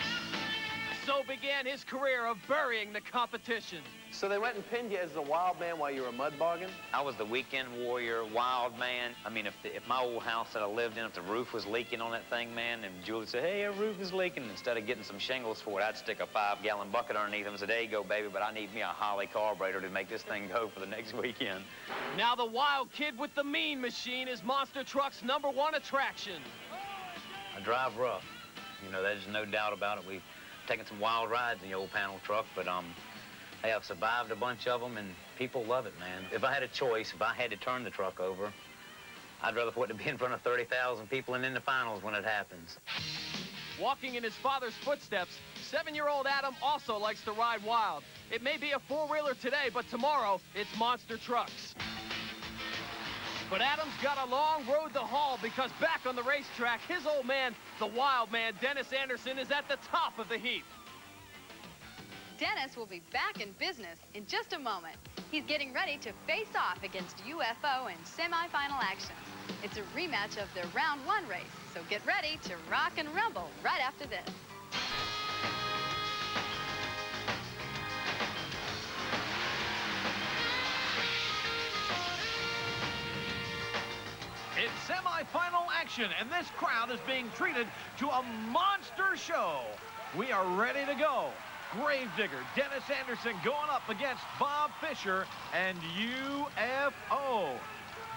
So began his career of burying the competition. So they went and pinned you as the wild man while you were mud bogging? I was the weekend warrior, wild man. I mean, if my old house that I lived in, if the roof was leaking on that thing, man, and Julie said, hey, our roof is leaking, instead of getting some shingles for it, I'd stick a 5-gallon bucket underneath them and say, there you go, baby, but I need me a Holly carburetor to make this thing go for the next weekend. Now the wild kid with the mean machine is Monster Truck's #1 attraction. I drive rough. You know, there's no doubt about it. We've taken some wild rides in the old panel truck, but hey, I've survived a bunch of them, and people love it, man. If I had a choice, if I had to turn the truck over, I'd rather for it to be in front of 30,000 people and in the finals when it happens. Walking in his father's footsteps, 7-year-old Adam also likes to ride wild. It may be a four-wheeler today, but tomorrow, it's monster trucks. But Adam's got a long road to haul because back on the racetrack, his old man, the wild man, Dennis Anderson, is at the top of the heap. Dennis will be back in business in just a moment. He's getting ready to face off against UFO in semifinal action. It's a rematch of their round 1 race, so get ready to rock and rumble right after this. It's semifinal action, and this crowd is being treated to a monster show. We are ready to go. Gravedigger, Dennis Anderson going up against Bob Fisher and UFO.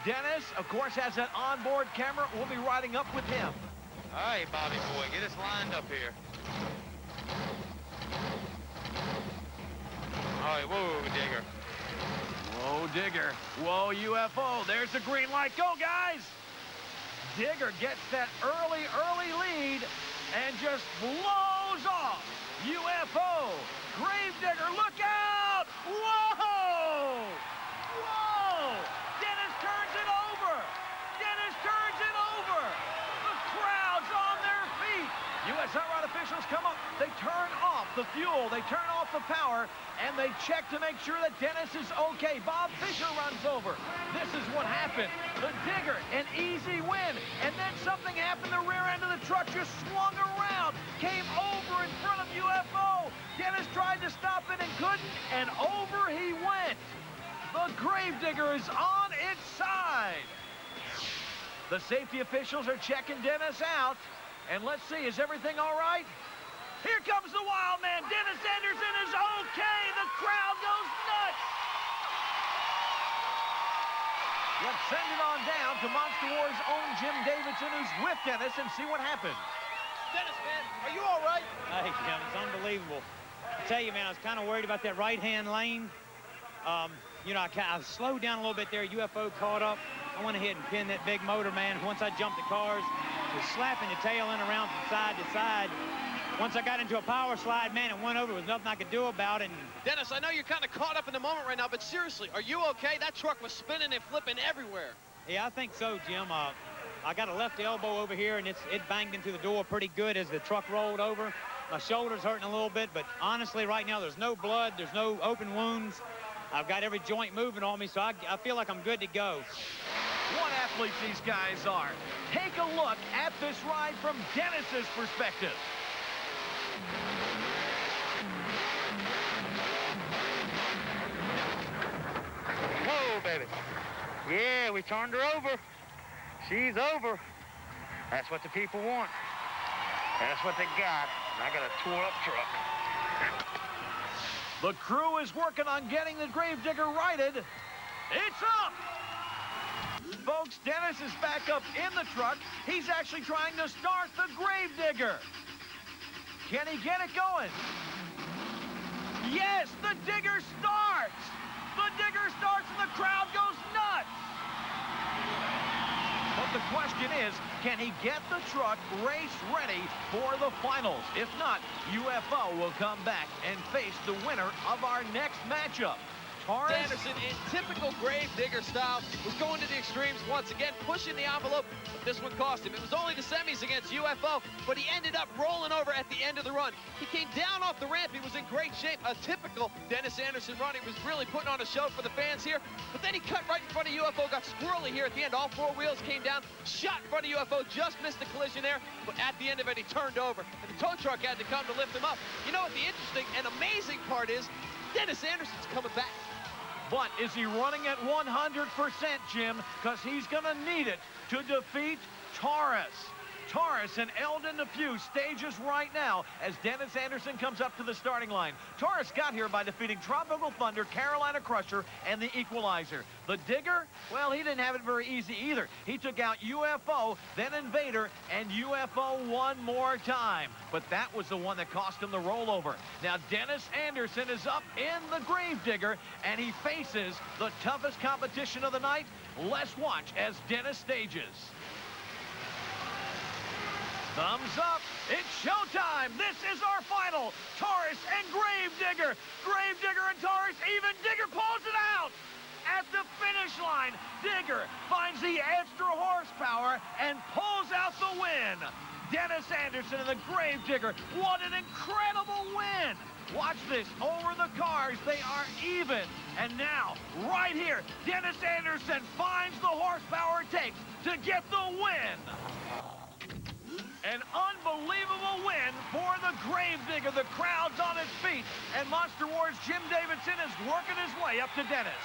Dennis, of course, has an onboard camera. We'll be riding up with him. All right, Bobby boy, get us lined up here. All right, whoa, Digger. Whoa, Digger. Whoa, UFO. There's the green light. Go, guys! Digger gets that early lead and just blows off. UFO. Gravedigger, look out! Whoa! Whoa! Dennis turns it over. Dennis turns it over. The crowd's on their feet. USHRA officials come up. They turn off the fuel. They turn off the power, and they check to make sure that Dennis is okay. Bob Fisher runs over. This is what happened. The Digger, an easy win. And then something happened. The rear end of the truck just swung around, came over in front of UFO. Dennis tried to stop it and couldn't, and over he went. The Gravedigger is on its side. The safety officials are checking Dennis out. And let's see, is everything all right? Here comes the wild man. Dennis Anderson is okay. The crowd goes nuts. Let's send it on down to Monster Wars' own Jim Davidson, who's with Dennis, and see what happens. Dennis, man, are you all right? Hey, Jim, it's unbelievable. I tell you, man, I was kind of worried about that right-hand lane. You know, I slowed down a little bit there. UFO caught up. I went ahead and pinned that big motor, man. Once I jumped the cars, it was slapping the tail end around from side to side. Once I got into a power slide, man, it went over. There was nothing I could do about it. Dennis, I know you're kind of caught up in the moment right now, but seriously, are you okay? That truck was spinning and flipping everywhere. Yeah, I think so, Jim. I got a left elbow over here, and it banged into the door pretty good as the truck rolled over. My shoulder's hurting a little bit, but honestly, right now, there's no blood. There's no open wounds. I've got every joint moving on me, so I feel like I'm good to go. What athletes these guys are. Take a look at this ride from Dennis's perspective. Yeah, we turned her over. She's over. That's what the people want. That's what they got. I got a tore-up truck. The crew is working on getting the Gravedigger righted. It's up! Folks, Dennis is back up in the truck. He's actually trying to start the Gravedigger. Can he get it going? Yes, the digger starts! The digger starts and the crowd goes nuts! But the question is, can he get the truck race ready for the finals? If not, UFO will come back and face the winner of our next matchup. Anderson, in typical Gravedigger style, was going to the extremes once again, pushing the envelope, but this one cost him. It was only the semis against UFO, but he ended up rolling over at the end of the run. He came down off the ramp. He was in great shape. A typical Dennis Anderson run. He was really putting on a show for the fans here, but then he cut right in front of UFO, got squirrely here at the end. All four wheels came down, shot in front of UFO, just missed the collision there, but at the end of it, he turned over, and the tow truck had to come to lift him up. You know what the interesting and amazing part is? Dennis Anderson's coming back. But is he running at 100%, Jim? Because he's going to need it to defeat Taurus. Taurus and Eldon Nephew stages right now as Dennis Anderson comes up to the starting line. Taurus got here by defeating Tropical Thunder, Carolina Crusher, and the Equalizer. The Digger, well, he didn't have it very easy either. He took out UFO, then Invader, and UFO one more time. But that was the one that cost him the rollover. Now, Dennis Anderson is up in the Gravedigger, and he faces the toughest competition of the night. Let's watch as Dennis stages. Thumbs up. It's showtime. This is our final. Taurus and Gravedigger. Gravedigger and Taurus. Even Digger pulls it out. At the finish line, Digger finds the extra horsepower and pulls out the win. Dennis Anderson and the Gravedigger. What an incredible win. Watch this. Over the cars, they are even. And now, right here, Dennis Anderson finds the horsepower it takes to get the win. An unbelievable win for the Gravedigger. The crowd's on its feet, and Monster Wars' Jim Davidson is working his way up to Dennis.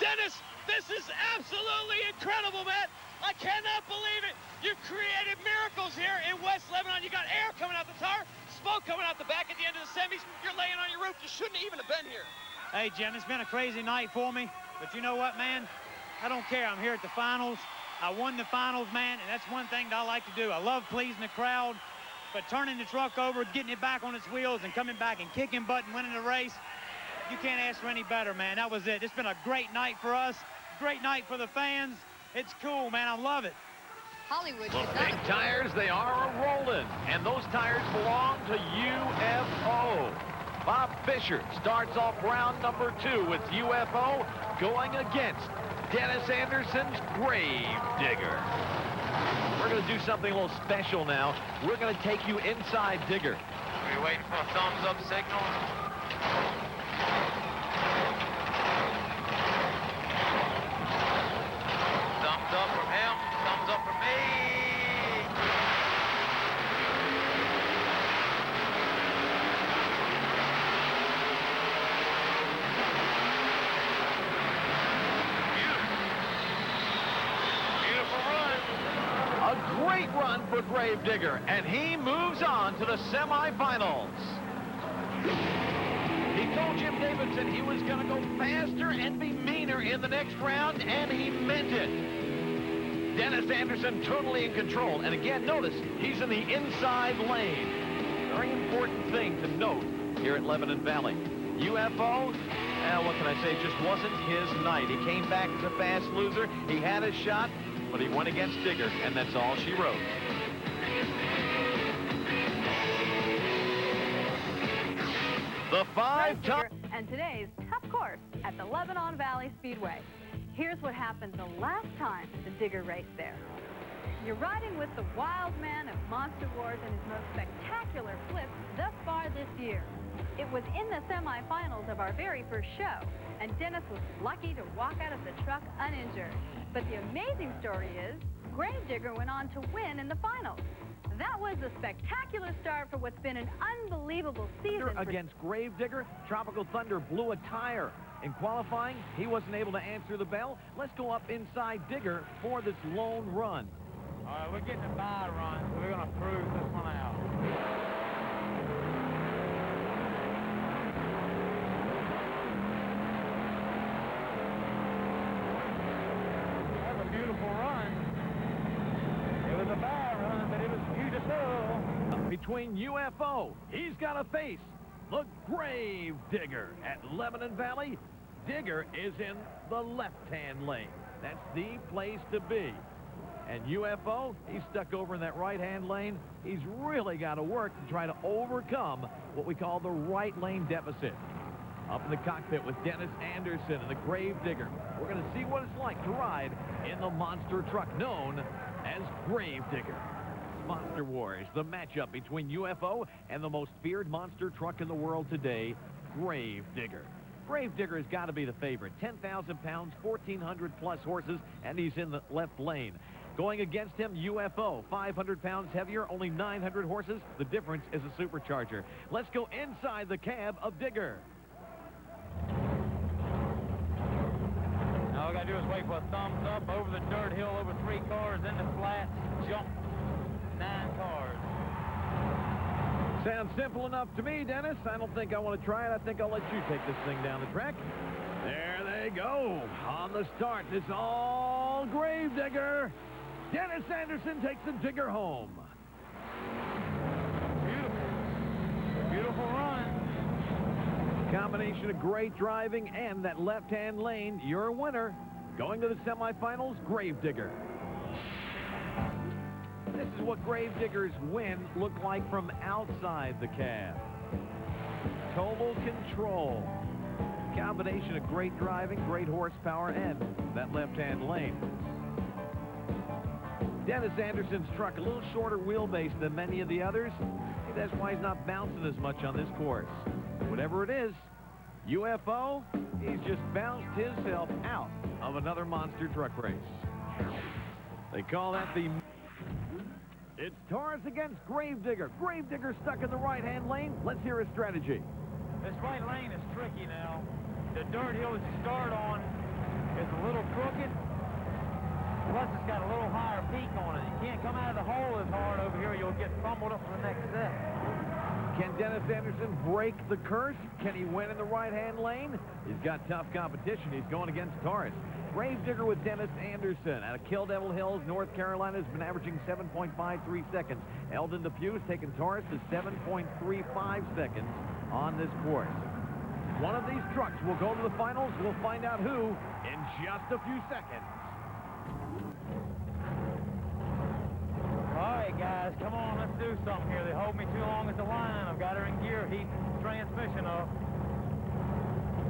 Dennis, this is absolutely incredible, man. I cannot believe it. You've created miracles here in West Lebanon. You got air coming out the tire, smoke coming out the back at the end of the semis. You're laying on your roof. You shouldn't even have been here. Hey, Jim, it's been a crazy night for me, but you know what, man? I don't care. I'm here at the finals. I won the finals, man, and that's one thing that I like to do. I love pleasing the crowd, but turning the truck over, getting it back on its wheels, and coming back and kicking butt and winning the race, you can't ask for any better, man. That was it. It's been a great night for us, great night for the fans. It's cool, man. I love it. Hollywood. The big tires, they are rolling, and those tires belong to UFO. Bob Fisher starts off round number 2 with UFO going against Dennis Anderson's Gravedigger. We're going to do something a little special now. We're going to take you inside Digger. Are you waiting for a thumbs up signal? Thumbs up from him, thumbs up from me. A great run for Gravedigger, and he moves on to the semifinals. He told Jim Davidson he was going to go faster and be meaner in the next round, and he meant it. Dennis Anderson totally in control, and again, notice, he's in the inside lane. Very important thing to note here at Lebanon Valley. UFO, what can I say, just wasn't his night. He came back as a fast loser. He had a shot, but he went against Digger, and that's all she wrote. The five-time... And today's tough course at the Lebanon Valley Speedway. Here's what happened the last time the Digger raced there. You're riding with the wild man of Monster Wars and his most spectacular flips thus far this year. It was in the semifinals of our very first show, and Dennis was lucky to walk out of the truck uninjured. But the amazing story is, Gravedigger went on to win in the finals. that was a spectacular start for what's been an unbelievable season. Against Gravedigger, Tropical Thunder blew a tire. In qualifying, he wasn't able to answer the bell. Let's go up inside Digger for this lone run. All right, we're getting a bye run, so we're going to cruise this one out. That was a beautiful run. It was a bye run, but it was beautiful. Between UFO, he's got to face the Grave Digger at Lebanon Valley. Digger is in the left-hand lane. That's the place to be. And UFO, he's stuck over in that right-hand lane. He's really got to work to try to overcome what we call the right lane deficit. Up in the cockpit with Dennis Anderson and the Grave Digger. We're going to see what it's like to ride in the monster truck known as Grave Digger. Monster Wars, the matchup between UFO and the most feared monster truck in the world today, Grave Digger. Grave Digger has got to be the favorite. 10,000 pounds, 1,400 plus horses, and he's in the left lane. Going against him, UFO, 500 pounds heavier, only 900 horses. The difference is a supercharger. Let's go inside the cab of Digger. All we got to do is wait for a thumbs up over the dirt hill, over 3 cars, into flats, jump 9 cars. Sounds simple enough to me, Dennis. I don't think I want to try it. I think I'll let you take this thing down the track. There they go. On the start, it's all Grave Digger. Dennis Anderson takes the Digger home. Beautiful. Beautiful run. Combination of great driving and that left-hand lane. Your winner. Going to the semifinals, Grave Digger. This is what Grave Digger's win looked like from outside the cab. Total control. Combination of great driving, great horsepower, and that left-hand lane. Dennis Anderson's truck, a little shorter wheelbase than many of the others. That's why he's not bouncing as much on this course. Whatever it is, UFO, he's just bounced himself out of another monster truck race. They call that the... It's Taurus against Grave Digger. Grave Digger stuck in the right-hand lane. Let's hear his strategy. This right lane is tricky now. The dirt hill that you start on is a little crooked. Plus, it's got a little higher peak on it. You can't come out of the hole as hard over here. You'll get fumbled up for the next set. Can Dennis Anderson break the curse? Can he win in the right-hand lane? He's got tough competition. He's going against Taurus. Grave Digger with Dennis Anderson out of Kill Devil Hills, North Carolina, has been averaging 7.53 seconds. Eldon Depue's taken Taurus to 7.35 seconds on this course. One of these trucks will go to the finals. We'll find out who in just a few seconds. All right, guys, come on, let's do something here. They hold me too long at the line. I've got her in gear, heating the transmission up.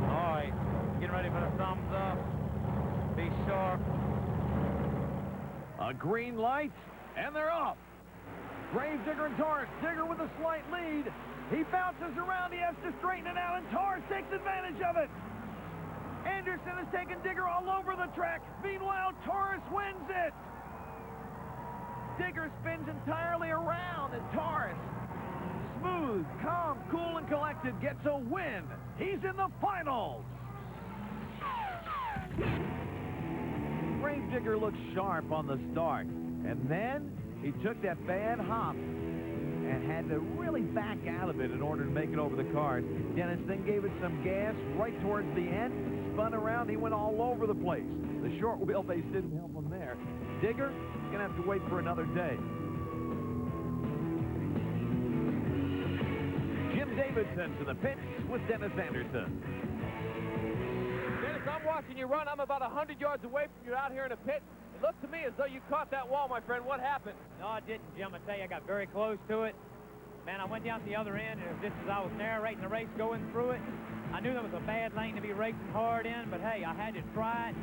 All right, getting ready for the thumbs up. Be sharp. A green light, and they're off. Grave Digger and Taurus. Digger with a slight lead. He bounces around. He has to straighten it out, and Taurus takes advantage of it. Anderson has taken Digger all over the track. Meanwhile, Taurus wins it. Digger spins entirely around, and Taurus, smooth, calm, cool, and collected, gets a win. He's in the finals. Grave Digger looked sharp on the start, and then he took that bad hop and had to really back out of it in order to make it over the cars. Dennis then gave it some gas right towards the end, spun around, he went all over the place. The short wheelbase didn't help him there. Digger is going to have to wait for another day. Jim Davidson to the pitch with Dennis Anderson. Dennis, I'm watching you run. I'm about 100 yards away from you out here in the pit. It looked to me as though you caught that wall, my friend. What happened? No, I didn't, Jim. I tell you, I got very close to it. Man, I went down to the other end, and just as I was narrating the race going through it, I knew that was a bad lane to be racing hard in, but hey, I had to try it.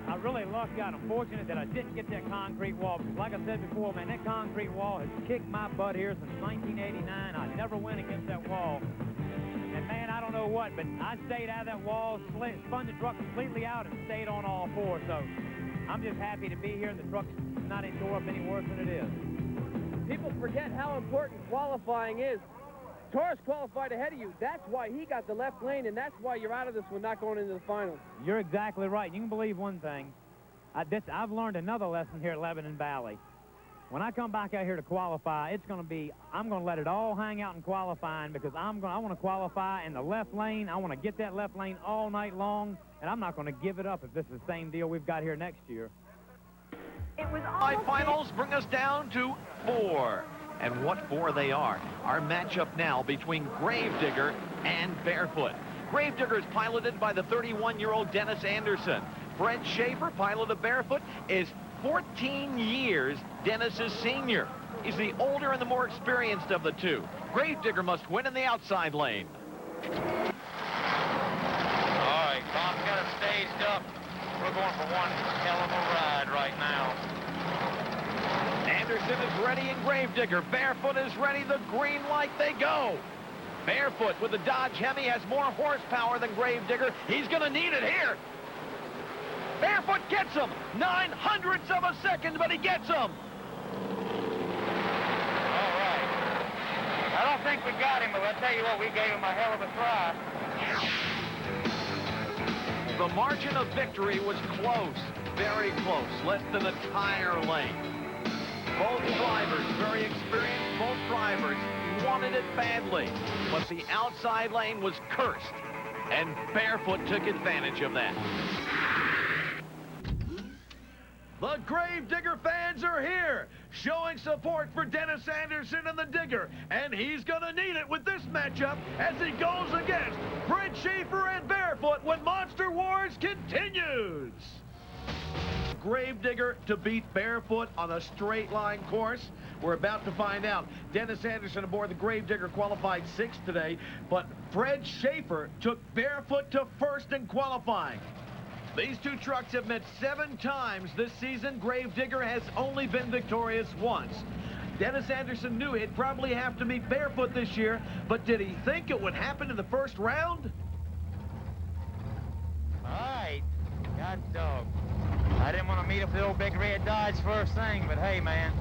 I really lucked out. I'm fortunate that I didn't get that concrete wall, because like I said before, man, that concrete wall has kicked my butt here since 1989. I never went against that wall. And man, I don't know what, but I stayed out of that wall, spun the truck completely out, and stayed on all four. So I'm just happy to be here, and the truck's not any tore up any worse than it is. People forget how important qualifying is. Torres qualified ahead of you. That's why he got the left lane, and that's why you're out of this one, not going into the finals. You're exactly right. You can believe one thing. I've learned another lesson here at Lebanon Valley. When I come back out here to qualify, it's going to be, I'm going to let it all hang out in qualifying because I want to qualify in the left lane. I want to get that left lane all night long, and I'm not going to give it up if this is the same deal we've got here next year. It was Finals bring us down to 4. And what 4 they are. Our matchup now between Gravedigger and Barefoot. Gravedigger is piloted by the 31-year-old Dennis Anderson. Fred Schaefer, pilot of Barefoot, is 14 years Dennis's senior. He's the older and the more experienced of the two. Gravedigger must win in the outside lane. All right, Tom's got it staged up. We're going for one hell of a ride right now. Anderson is ready and Gravedigger. Barefoot is ready. The green light, they go. Barefoot with the Dodge Hemi has more horsepower than Gravedigger. He's going to need it here. Barefoot gets him. 9/100ths of a second, but he gets him. All right. I don't think we got him, but I'll tell you what, we gave him a hell of a try. The margin of victory was close, very close, less than a tire length. Both drivers, very experienced, both drivers wanted it badly, but the outside lane was cursed, and Barefoot took advantage of that. The Gravedigger fans are here, showing support for Dennis Anderson and the Digger, and he's going to need it with this matchup as he goes against Fred Schaefer and Barefoot when Monster Wars continues. Gravedigger to beat Barefoot on a straight line course. We're about to find out. Dennis Anderson aboard the Gravedigger qualified 6th today, but Fred Schaefer took Barefoot to 1st in qualifying. These two trucks have met 7 times this season. Gravedigger has only been victorious once. Dennis Anderson knew he'd probably have to meet Barefoot this year, but did he think it would happen in the first round? All right. God dog. I didn't want to meet up the old big red Dodge first thing, but hey, man,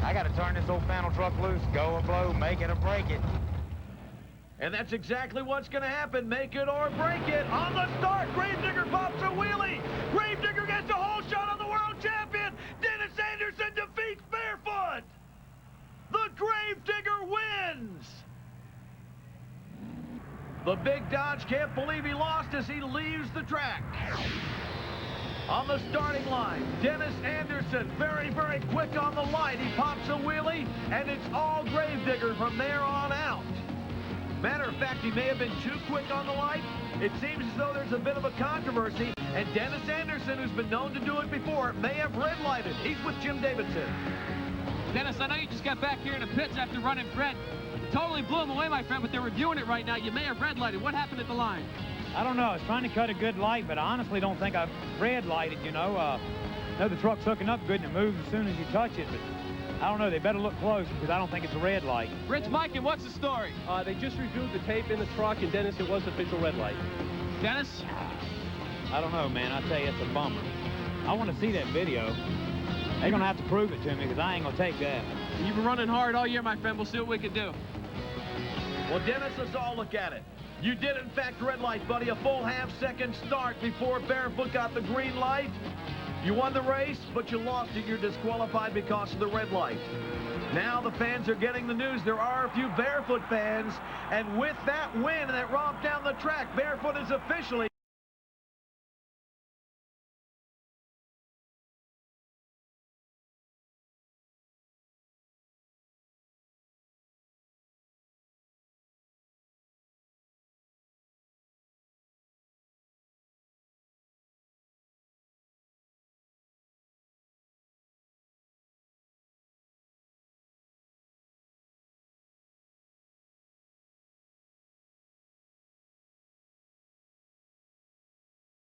I got to turn this old panel truck loose, go or blow, make it or break it. And that's exactly what's going to happen. Make it or break it. On the start, Gravedigger pops a wheelie. Gravedigger gets a whole shot on the world champion. Dennis Anderson defeats Barefoot. The Gravedigger wins. The big Dodge can't believe he lost as he leaves the track. On the starting line, Dennis Anderson, very, very quick on the light. He pops a wheelie, and it's all Gravedigger from there on out. Matter of fact, he may have been too quick on the light. It seems as though there's a bit of a controversy, and Dennis Anderson, who's been known to do it before, may have red-lighted. He's with Jim Davidson. Dennis, I know you just got back here in the pits after running Fred. Totally blew him away, my friend, but they're reviewing it right now. You may have red-lighted. What happened at the line? I don't know. I was trying to cut a good light, but I honestly don't think I've red-lighted, you know. I know the truck's hooking up good and it moves as soon as you touch it, but I don't know. They better look close because I don't think it's a red light. Rich Mike, and what's the story? They just reviewed the tape in the truck, and Dennis, it was official red light. Dennis? I don't know, man. I tell you, it's a bummer. I want to see that video. They're going to have to prove it to me because I ain't going to take that. You've been running hard all year, my friend. We'll see what we can do. Well, Dennis, let's all look at it. You did, in fact, red light, buddy. A full half-second start before Barefoot got the green light. You won the race, but you lost it. You're disqualified because of the red light. Now the fans are getting the news. There are a few Barefoot fans, and with that win and that romp down the track, Barefoot is officially